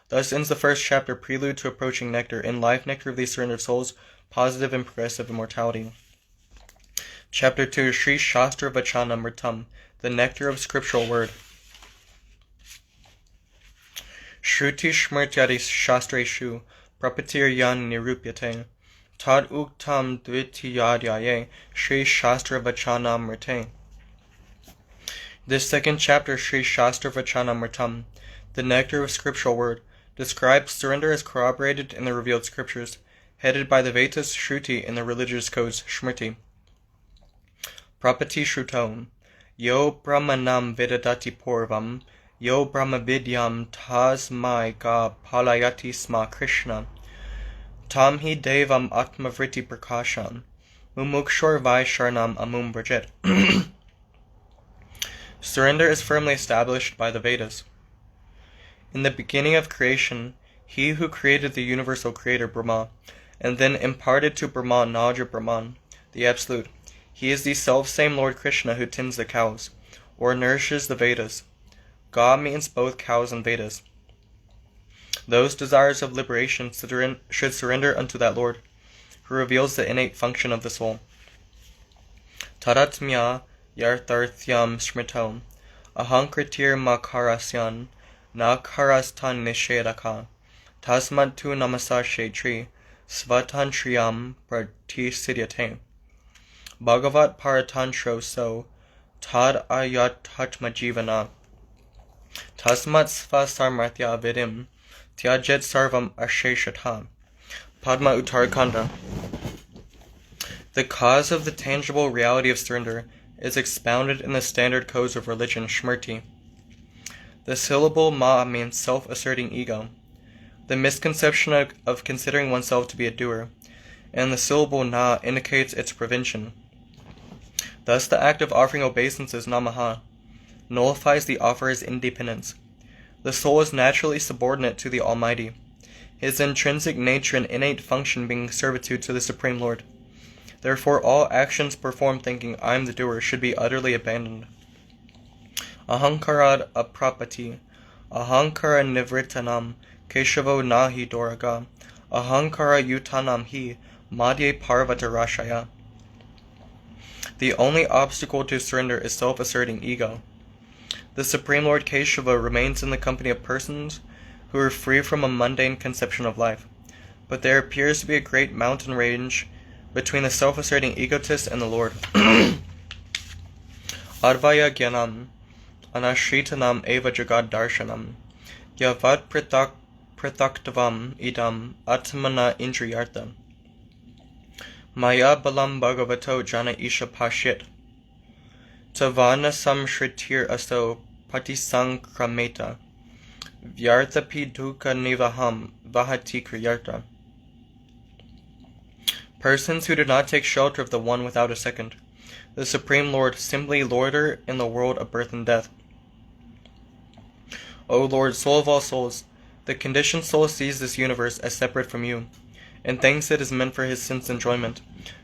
Thus ends the first chapter, Prelude to Approaching Nectar, in Life Nectar of these Surrendered Souls, Positive and Progressive Immortality. Chapter 2, Sri Shastra Vachanamritam, the Nectar of Scriptural Word. Shruti Shmrtyadi Shastreshu Prapatir Yan Nirupyate Tad Uktam Dvitiyadyaye Sri Shastra Vachanamrite. This second chapter, Sri Shastra Vachanamritam, the Nectar of Scriptural Word, describes surrender as corroborated in the revealed scriptures, headed by the Vedas Shruti and the religious codes Smriti. Prapati Shrutam, Yo Brahmanam Vedadati Purvam, Yo Brahmavidyam Tasmai Ga Palayati Sma Krishna, Tamhi Devam Atmavriti Prakasham, Mumukshor Vai Sharnam Amum Brajet. Surrender is firmly established by the Vedas. In the beginning of creation, he who created the universal creator Brahma, and then imparted to Brahma knowledge of Brahman, the Absolute, he is the self-same Lord Krishna who tends the cows, or nourishes the Vedas. Ga means both cows and Vedas. Those desires of liberation should surrender unto that Lord, who reveals the innate function of the soul. Tadatmya yartharthyam smritam, ahankritir makarasyan, nakarastan nishedaka, tasmat tu namasa shetri, svatan shriyam pratisidyate. Bhagavat paratantro so, tad ayathatma jivana, tasmat sva sarmarthya vidim, tyajet sarvam asheshatha. Padma Uttarakanda. The cause of the tangible reality of surrender is expounded in the standard codes of religion, Smriti. The syllable ma means self-asserting ego, the misconception of considering oneself to be a doer, and the syllable na indicates its prevention. Thus the act of offering obeisances namaha nullifies the offerer's independence. The soul is naturally subordinate to the Almighty, his intrinsic nature and innate function being servitude to the Supreme Lord. Therefore all actions performed thinking I am the doer should be utterly abandoned. Ahankarad aprapati, ahankara nivritanam, keshavo nahi doraga, ahankara yutanam hi, madhye parvatarashaya. The only obstacle to surrender is self-asserting ego. The Supreme Lord Keshava remains in the company of persons who are free from a mundane conception of life, but there appears to be a great mountain range between the self-asserting egotist and the Lord. Advaya Gyanam, Anashritanam Eva Jagad Darshanam, Yavat prathaktavam idam atmana indriyarta. Maya balam bhagavato jana isha pashit. Tavana samshritir aso patisankrameta. Vyarthapi dukkha nivaham vahati kriyarta. Persons who do not take shelter of the One without a second, the Supreme Lord, simply loiter in the world of birth and death. O Lord, soul of all souls, the conditioned soul sees this universe as separate from you, and thinks it is meant for his sense enjoyment,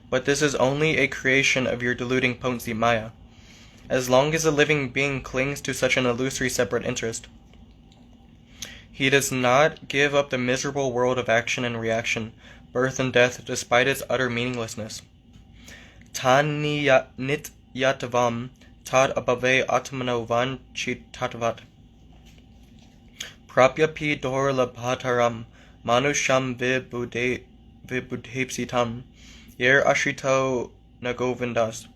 but this is only a creation of your deluding potency Maya. As long as a living being clings to such an illusory separate interest, he does not give up the miserable world of action and reaction, birth and death, despite its utter meaninglessness. Tanit yatavam tad abhave atmano vanchitatavat. Prapyapi dorlabhataram manusham vibudhepsitam yer ashrito nagovindas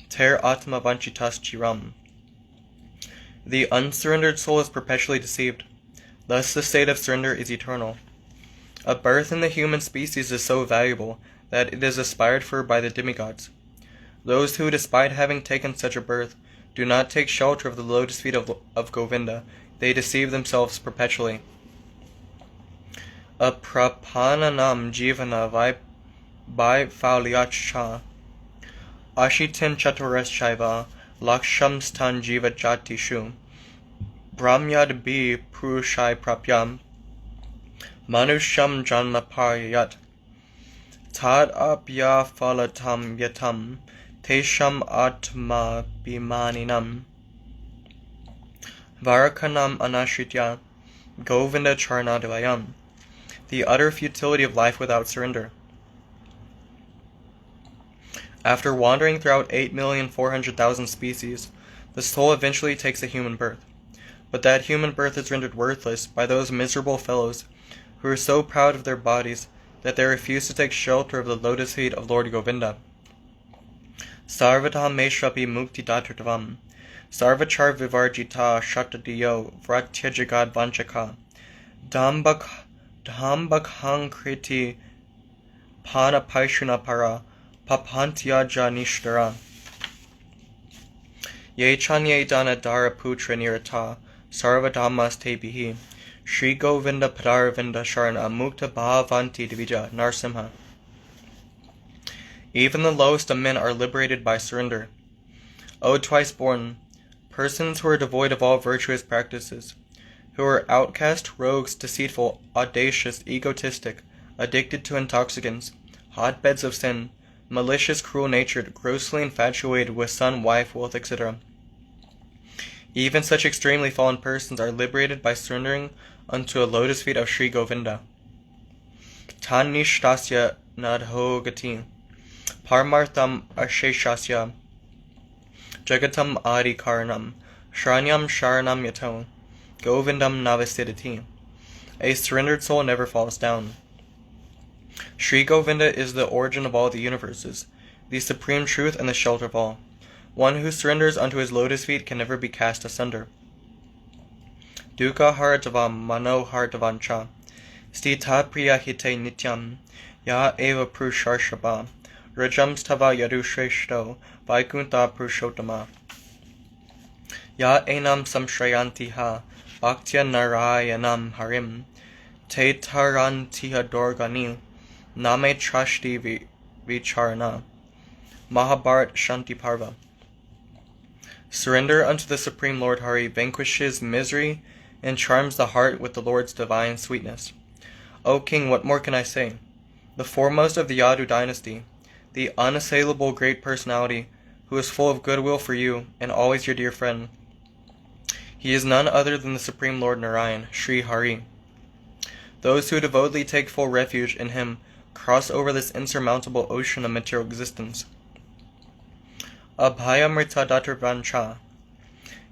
ter atma vanchitas chiram. The unsurrendered soul is perpetually deceived. Thus the state of surrender is eternal. A birth in the human species is so valuable that it is aspired for by the demigods. Those who, despite having taken such a birth, do not take shelter of the lotus feet of Govinda, they deceive themselves perpetually. A Prapanna nam jivana vaifalyacha ashitin chaturas shaiva laksham stan jiva jatishu brahmyad bi purushai prapyam manusham janma paryat tad apya falatam yatam tesham atma bimaninam varakanam anashritya Govinda charnadivayam. The utter futility of life without surrender. After wandering throughout 8,400,000 species, the soul eventually takes a human birth. But that human birth is rendered worthless by those miserable fellows who are so proud of their bodies that they refuse to take shelter of the lotus feet of Lord Govinda. Sarvata meshrapi mukti datratavam, sarvachar vivarjita shatadiyo vratya jagad vanchaka, dhambakhankriti pana paishuna para, papantya janishtara. Ye chanye dana dara putra nirata, sarvadhamas tebihi, Shri Govinda Padaravinda Sharana Mukta Bhavanti Divija Narsimha. Even the lowest of men are liberated by surrender. O twice born, persons who are devoid of all virtuous practices, who are outcast, rogues, deceitful, audacious, egotistic, addicted to intoxicants, hotbeds of sin, malicious, cruel-natured, grossly infatuated with son, wife, wealth, etc. Even such extremely fallen persons are liberated by surrendering unto a lotus feet of Sri Govinda. Tanishtasya nadhogati, parmartham asheshasya, jagatam adi karanam, shranyam sharanam yato, govindam navasidati. A surrendered soul never falls down. Sri Govinda is the origin of all the universes, the supreme truth and the shelter of all. One who surrenders unto his lotus feet can never be cast asunder. Dukkha haratavam mano haratavan cha, stita priya hite nityam, ya eva prusharshabha, rajam stava yadushreshto, vaikuntha prushottama. Ya enam samshrayanti ha, bhaktya narayanam harim, te tarantiha dorgani, name trashti vicharana. Mahabharat Shanti Parva. Surrender unto the Supreme Lord Hari vanquishes misery and charms the heart with the Lord's divine sweetness. O King, what more can I say? The foremost of the Yadu dynasty, the unassailable great personality, who is full of goodwill for you and always your dear friend. He is none other than the Supreme Lord Narayan, Sri Hari. Those who devotedly take full refuge in him cross over this insurmountable ocean of material existence. Abhayamrita datarvancha,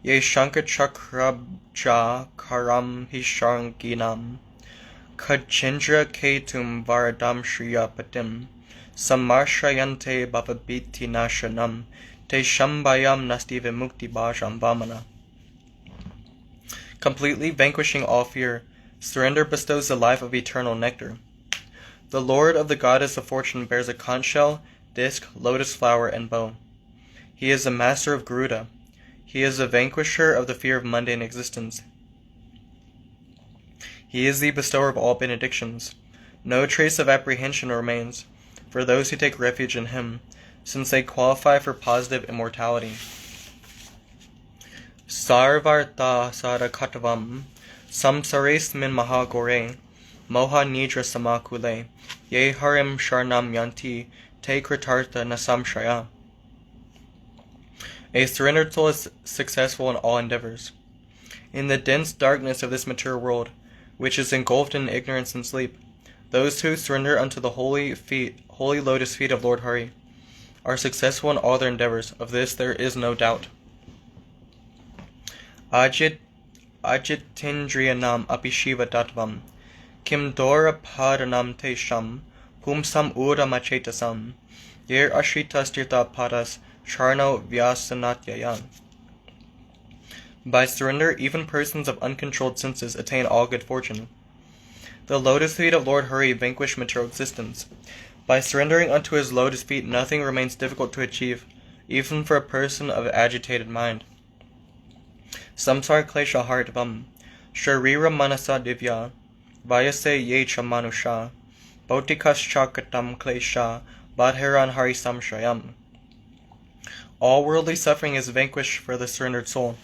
ye shankachakrabja karam hishanginam, kachindra ketum varadam shriyapatim, samarshayante bhavabhiti nashanam, te shambayam nasti vimukti bhajam vamana. Completely vanquishing all fear, Surrender bestows the life of eternal nectar. The Lord of the goddess of fortune bears a conch shell, disc, lotus flower, and bow. He is the master of Garuda. He is the vanquisher of the fear of mundane existence. He is the bestower of all benedictions. No trace of apprehension remains for those who take refuge in him, since they qualify for positive immortality. Sarvarta sarakatavam samsaresmin mahagore moha nidra samakule ye harim sharnam yanti te kritartha nasamshaya. A surrendered soul is successful in all endeavors. In the dense darkness of this material world, which is engulfed in ignorance and sleep, those who surrender unto the holy lotus feet of Lord Hari are successful in all their endeavors. Of this there is no doubt. Ajitindriyanam apishiva dattvam kim dora padanam te sham pumsam ura machetasam yer ashitas tirtha padas charno vyasanatyayan. By surrender, even persons of uncontrolled senses attain all good fortune. The lotus feet of Lord Hari vanquish material existence. By surrendering unto his lotus feet, nothing remains difficult to achieve, even for a person of agitated mind. Samsar klesha hartvam, sharira manasa divya, vayase yecha manusha, bhautikas chakatam klesha, badheran hari samshayam. All worldly suffering is vanquished for the surrendered soul.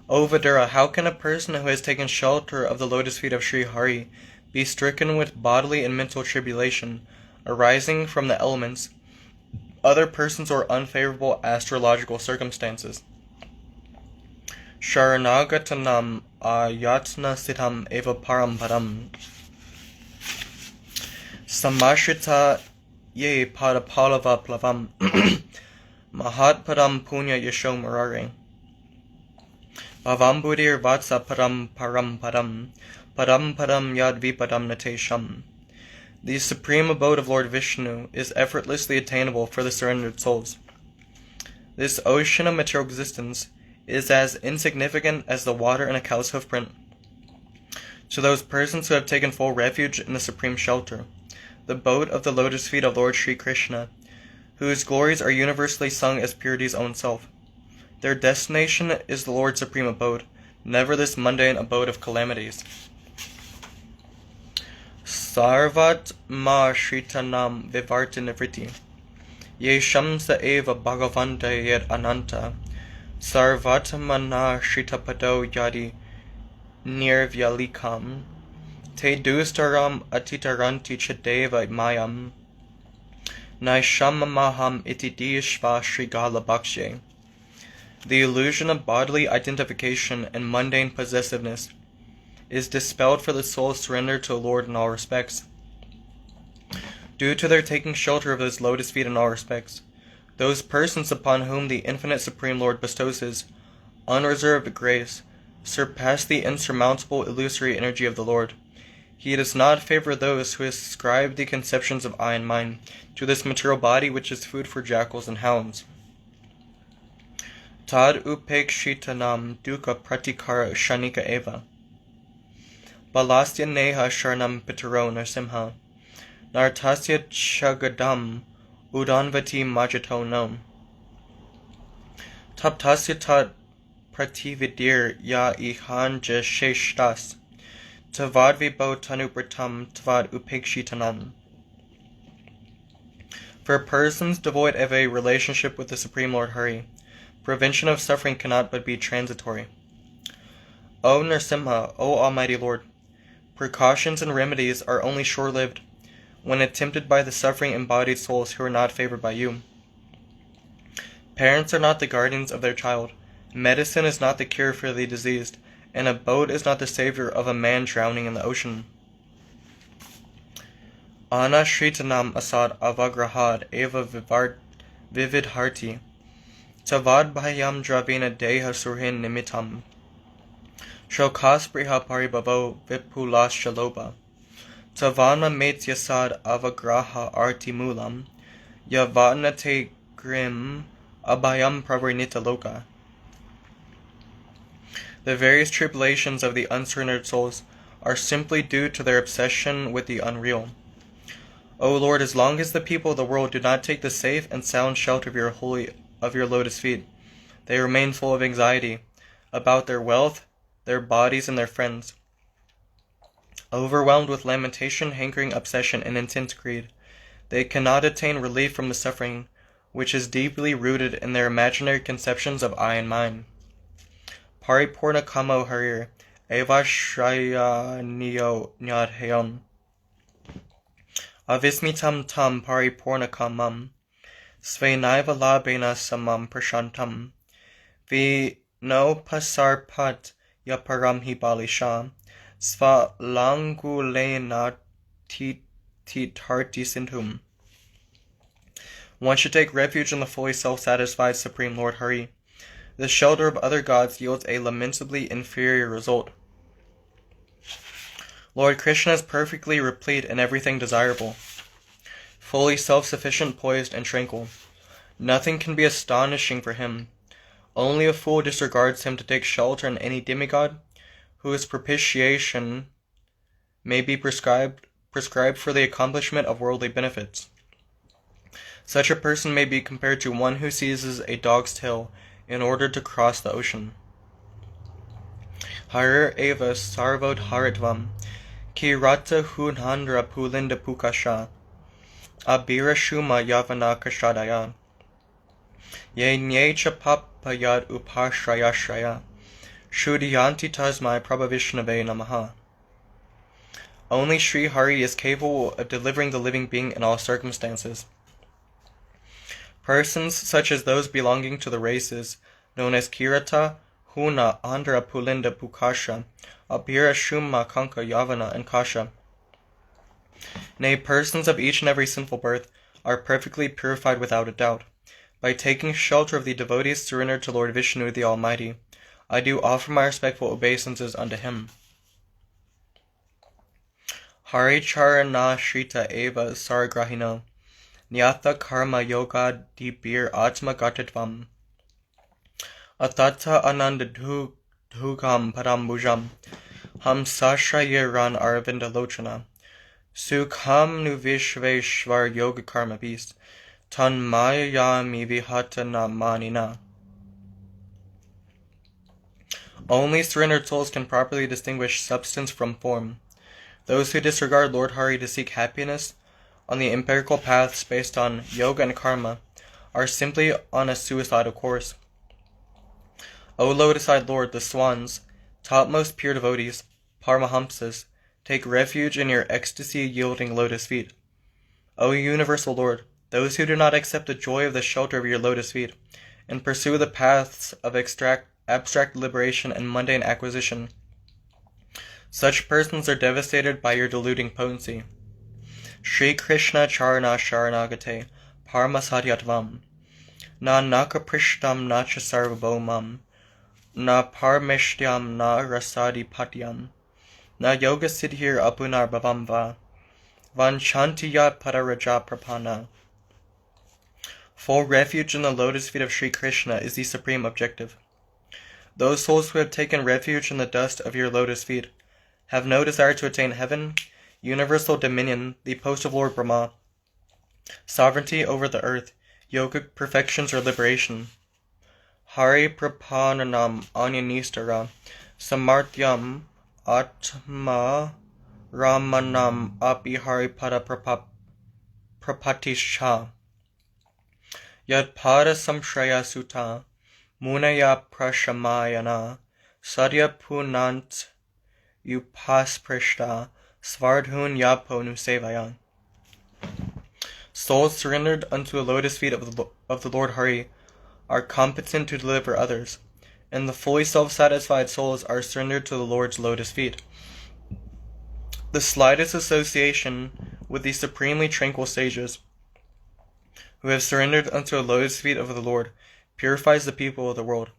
O Vidura, how can a person who has taken shelter of the lotus feet of Sri Hari be stricken with bodily and mental tribulation, arising from the elements, other persons, or unfavorable astrological circumstances? Sharanagatanam ayatna sitam eva parampadam samashrita ye padapalava plavam mahatpadam punya yasho murare bhavambudir vatsa param padam yad vipadam natesham. The supreme abode of Lord Vishnu is effortlessly attainable for the surrendered souls. This ocean of material existence is as insignificant as the water in a cow's hoofprint to those persons who have taken full refuge in the supreme shelter, the abode of the lotus feet of Lord Sri Krishna, whose glories are universally sung as purity's own self. Their destination is the Lord's supreme abode, never this mundane abode of calamities. Sarvat ma shritanam vivartinivriti ye shamsa eva bhagavanta yed ananta sarvatamana shritapado yadi nirvyalikam te dustaram atitaranti chadeva mayam naishamamaham iti dishva shrigala bhakshe. The illusion of bodily identification and mundane possessiveness is dispelled for the soul surrendered to the Lord in all respects. Due to their taking shelter of his lotus feet in all respects, those persons upon whom the infinite Supreme Lord bestows his unreserved grace surpass the insurmountable illusory energy of the Lord. He does not favor those who ascribe the conceptions of I and mine to this material body, which is food for jackals and hounds. Tad upekshitanam dukkha pratikara shanika eva. Balastya neha sharnam pitaro narsimha. Nartasya chagadam udanvati majito nom. Taptasya tat pratividir ya ihanja sheshtas. Tavad vibo tanupratam tavad upekshitanam. For persons devoid of a relationship with the Supreme Lord Hari, prevention of suffering cannot but be transitory. O Narsimha, O Almighty Lord, precautions and remedies are only short-lived when attempted by the suffering embodied souls who are not favored by you. Parents are not the guardians of their child, medicine is not the cure for the diseased, and a boat is not the savior of a man drowning in the ocean. Anashritanam asad avagrahad eva vividharti. Tavad bhayam dravena deha surhin nimitam. Shokaspriha paribhavo vipulas shaloba. Tavana metyasad avagraha arti mulam. Yavanate grim abhayam pravernita loka. The various tribulations of the unsurrendered souls are simply due to their obsession with the unreal. O Lord, as long as the people of the world do not take the safe and sound shelter of your lotus feet, they remain full of anxiety about their wealth, their bodies, and their friends. Overwhelmed with lamentation, hankering, obsession, and intense greed, they cannot attain relief from the suffering which is deeply rooted in their imaginary conceptions of I and mine. Paripurna kamo harir, eva shraya niyo nyadhayam. Avismitam tam paripurna kamam, svenaiva labena samam prashantam. Vi no pasarpat yaparam hi balisha, sva langulena titarti sintum. One should take refuge in the fully self-satisfied Supreme Lord Hari. The shelter of other gods yields a lamentably inferior result. Lord Krishna is perfectly replete in everything desirable, fully self-sufficient, poised, and tranquil. Nothing can be astonishing for him. Only a fool disregards him to take shelter in any demigod, whose propitiation may be prescribed for the accomplishment of worldly benefits. Such a person may be compared to one who seizes a dog's tail in order to cross the ocean. Harir eva sarvod haritvam, ki rata hunhandra pulinda pukasha, abira shuma yavana kashadaya, ye nyecha papayad upashrayashraya, shudiyanti tasmai prabhavishnave namaha. Only Sri Hari is capable of delivering the living being in all circumstances. Persons such as those belonging to the races known as Kirata, Huna, Andhra, Pulinda, Pukasha, Abhira, Shumma, Kanka, Yavana, and Kasha, nay, persons of each and every sinful birth, are perfectly purified without a doubt. By taking shelter of the devotees surrendered to Lord Vishnu the Almighty, I do offer my respectful obeisances unto him. Hari Charana Shrita Eva Saragrahino, Nyata Karma Yoga Dibir Atma Gatitvam, Atata Ananda Dhugam Padambujam, Ham Sashrayeran Aravinda Lochana, Sukham Nuvishveshwar Yoga Karma Beast, Tan Mayayami Vihatana Manina. Only surrendered souls can properly distinguish substance from form. Those who disregard Lord Hari to seek happiness on the empirical paths based on yoga and karma are simply on a suicidal course. O lotus-eyed Lord, the swans, topmost pure devotees, Paramahamsas, take refuge in your ecstasy-yielding lotus feet. O universal Lord, those who do not accept the joy of the shelter of your lotus feet, and pursue the paths of abstract liberation and mundane acquisition, such persons are devastated by your deluding potency. Shri Krishna Charana Sharanagate Paramasadyatvam, Na Nakaprishtam Nacha Sarvabhaumam, Na Parmeshtyam Na Rasadi Patyam, Na Yoga Siddhir Apunar Bhavamva, Vanchantiyat Padaraja Prapanna. Full refuge in the lotus feet of Sri Krishna is the supreme objective. Those souls who have taken refuge in the dust of your lotus feet have no desire to attain heaven, universal dominion, the post of Lord Brahma, sovereignty over the earth, yogic perfections, or liberation. Hari Prapannam Anyanistara Samartyam Atma Ramanam Apihari Pada Prapatisha Yad Pada Samshraya Sutta Munaya Prashamayana Sadhya Punant Upasprishta Svardhun Yapo Nusevaya. Souls surrendered unto the lotus feet of the Lord Hari are competent to deliver others, and the fully self-satisfied souls are surrendered to the Lord's lotus feet. The slightest association with the supremely tranquil sages, who have surrendered unto the lotus feet of the Lord, purifies the people of the world,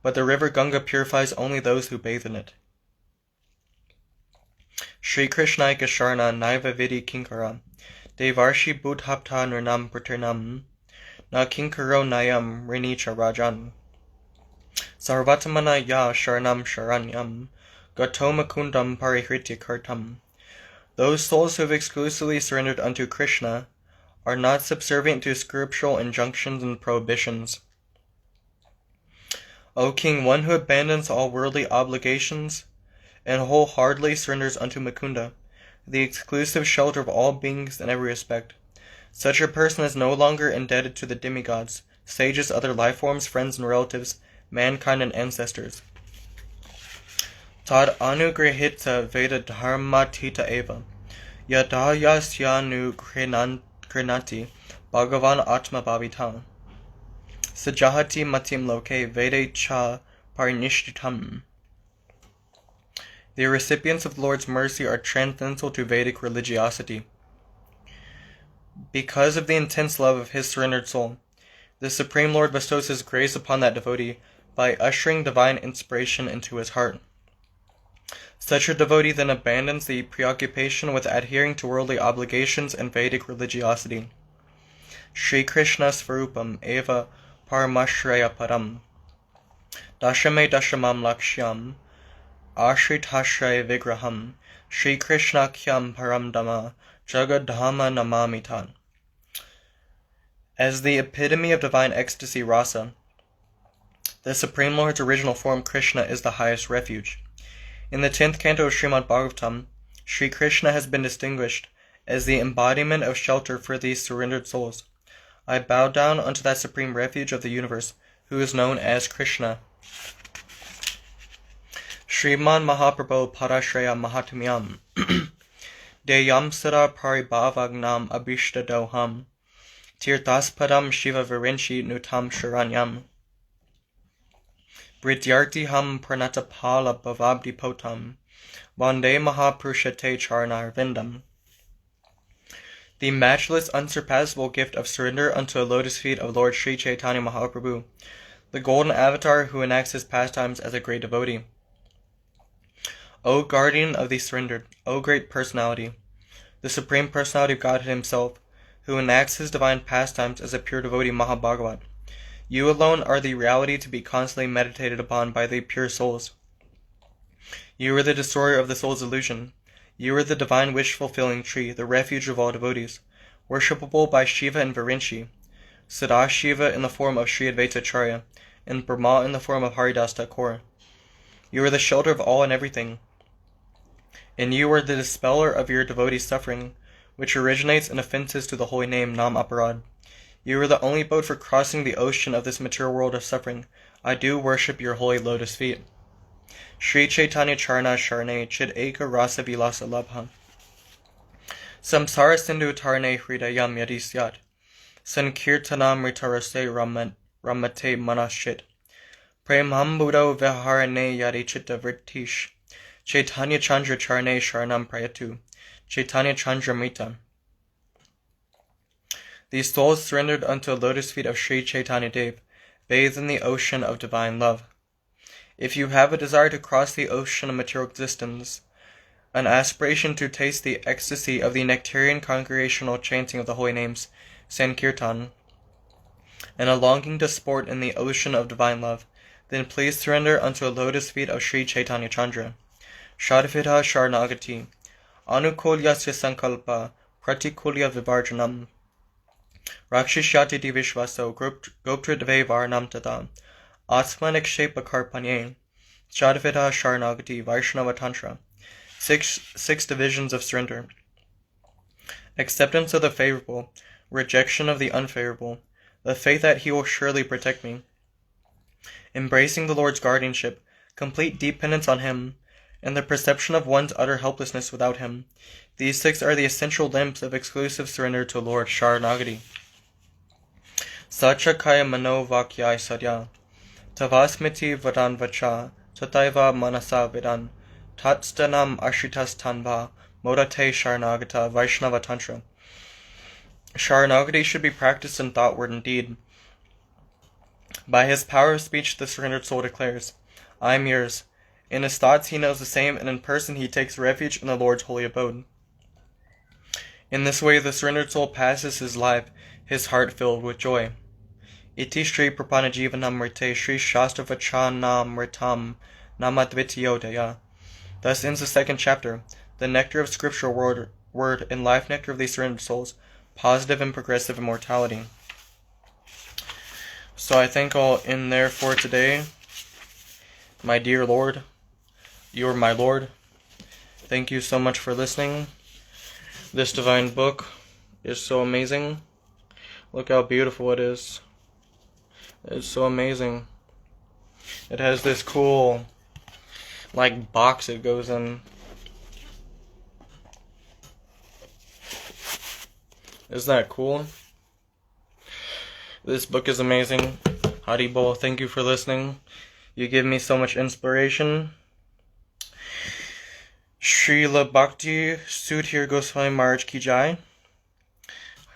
but the river Ganga purifies only those who bathe in it. Shri Krishnaika Sharna Naiva Vidi Kinkara Devarshi Budhapta Nirnam Praternam Na Kinkaro Nayam Rinicha Rajan Sarvatamana Ya Sharanam Sharanyam gato mukundam parihritya kartam. Those souls who have exclusively surrendered unto Krishna are not subservient to scriptural injunctions and prohibitions. O king, one who abandons all worldly obligations and wholeheartedly surrenders unto Mukunda, the exclusive shelter of all beings in every respect. Such a person is no longer indebted to the demigods, sages, other life forms, friends and relatives, mankind and ancestors. Tad anugrahita veda dharmatita eva, yadayasyanu grinati bhagavan atma bhavita. Sajahati matim loke vede cha parinishtitam. The recipients of the Lord's mercy are transcendental to Vedic religiosity. Because of the intense love of his surrendered soul, the Supreme Lord bestows his grace upon that devotee by ushering divine inspiration into his heart. Such a devotee then abandons the preoccupation with adhering to worldly obligations and Vedic religiosity. Sri Krishna Svarupam Eva Paramashreya Param Dashame Dashamam Lakshyam Ashritashraya Vigraham Sri Krishna Kyam Param Dhamma Jagadhama Namamitan. As the epitome of divine ecstasy rasa, the Supreme Lord's original form Krishna is the highest refuge. In the 10th canto of Srimad Bhagavatam, Sri Krishna has been distinguished as the embodiment of shelter for these surrendered souls. I bow down unto that supreme refuge of the universe, who is known as Krishna. Sriman Mahaprabhu Parashraya Mahatmyam Deyam Sara Paribhavagnam Abhishta Doham Tirthaspadam Shiva Virinchi Nutam Sharanyam Brityartiham Pranatapala Bhavabdi Potam Vande Mahapurushate Charnar Vindam. The matchless, unsurpassable gift of surrender unto the lotus feet of Lord Sri Chaitanya Mahaprabhu, the golden avatar who enacts his pastimes as a great devotee. O guardian of the surrendered, O great personality, the supreme personality of Godhead himself, who enacts his divine pastimes as a pure devotee Mahabhagavat, you alone are the reality to be constantly meditated upon by the pure souls. You are the destroyer of the soul's illusion. You are the divine wish-fulfilling tree, the refuge of all devotees, worshipable by Shiva and Virinchi, Sadashiva in the form of Sri Advaita Acharya, and Brahma in the form of Haridas Thakur. You are the shelter of all and everything, and you are the dispeller of your devotees' suffering, which originates in offenses to the holy name Nam Aparad. You are the only boat for crossing the ocean of this material world of suffering. I do worship your holy lotus feet. Sri Chaitanya Charna Sharne Chid Eka Rasa Vilasa Labha Samsara Sindhu Tarne Hridayam Yadisyat Sankirtanam Ritarase Ramate Manashit Premhambudo Viharane Yadi Chitta Vritish Chaitanya Chandra Charne Sharanam Prayatu Chaitanya Chandra Mita. These souls surrendered unto the lotus feet of Sri Chaitanya Dev, bathed in the ocean of divine love. If you have a desire to cross the ocean of material existence, an aspiration to taste the ecstasy of the nectarian congregational chanting of the holy names, Sankirtan, and a longing to sport in the ocean of divine love, then please surrender unto the lotus feet of Sri Chaitanya Chandra. Shadvita Sharnagati, Anukulyasya Sankalpa, Pratikulya Vivarjanam, Rakshishyati Divishvaso, Goptridve Varnam Tata, Atmanik Shepa Karpanye, Shadvita Sharnagati, Vaishnava Tantra. Six divisions of surrender. Acceptance of the favorable, rejection of the unfavorable, the faith that he will surely protect me, embracing the Lord's guardianship, complete dependence on him, and the perception of one's utter helplessness without him. These six are the essential limbs of exclusive surrender to Lord Sharanagati. Sachakaya mano vakyai sadya, tavasmiti vadan vacha, tataiva manasa vidan, tatstanam ashitas tanva, modate Sharanagata Vaishnava Tantra. Sharanagati should be practiced in thought, word, and deed. By his power of speech, the surrendered soul declares, I am yours. In his thoughts he knows the same, and in person he takes refuge in the Lord's holy abode. In this way the surrendered soul passes his life, his heart filled with joy. Iti Sri Prapanna Jivanamrtam Sri Shastravachanamritam Namadvitiyodaya Thus ends the second chapter, the nectar of Scriptural word and life nectar of these surrendered souls, positive and progressive immortality. So I think I'll end there for today. My dear Lord, you are my Lord. Thank you so much for listening. This divine book is so amazing. Look how beautiful it is. It's so amazing. It has this cool, like, box it goes in. Isn't that cool? This book is amazing. Haribol, thank you for listening. You give me so much inspiration. Srila Bhakti Sudhir Goswami Maharaj Ki Jai.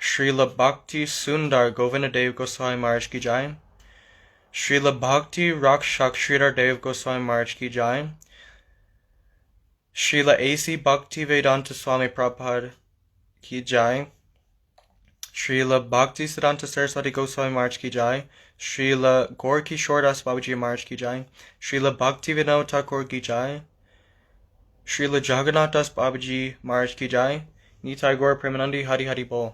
Srila Bhakti Sundar Govindadev Goswami Maharaj Ki Jai. Srila Bhakti Rakshak Sridhar Dev Goswami Maharaj Ki Jai. Srila A.C. Bhakti Vedanta Swami Prabhupada Ki Jai. Srila Bhakti Siddhanta Saraswati Goswami Maharaj Ki Jai. Srila Gaur Kishore Das Babaji Maharaj Ki Jai. Srila Bhakti Vinod Thakur Ki Jai. Srila Jagannath Das Babaji Maharaj Ki Jai. Nitai Gaur Premanandi Hari Hari Bol.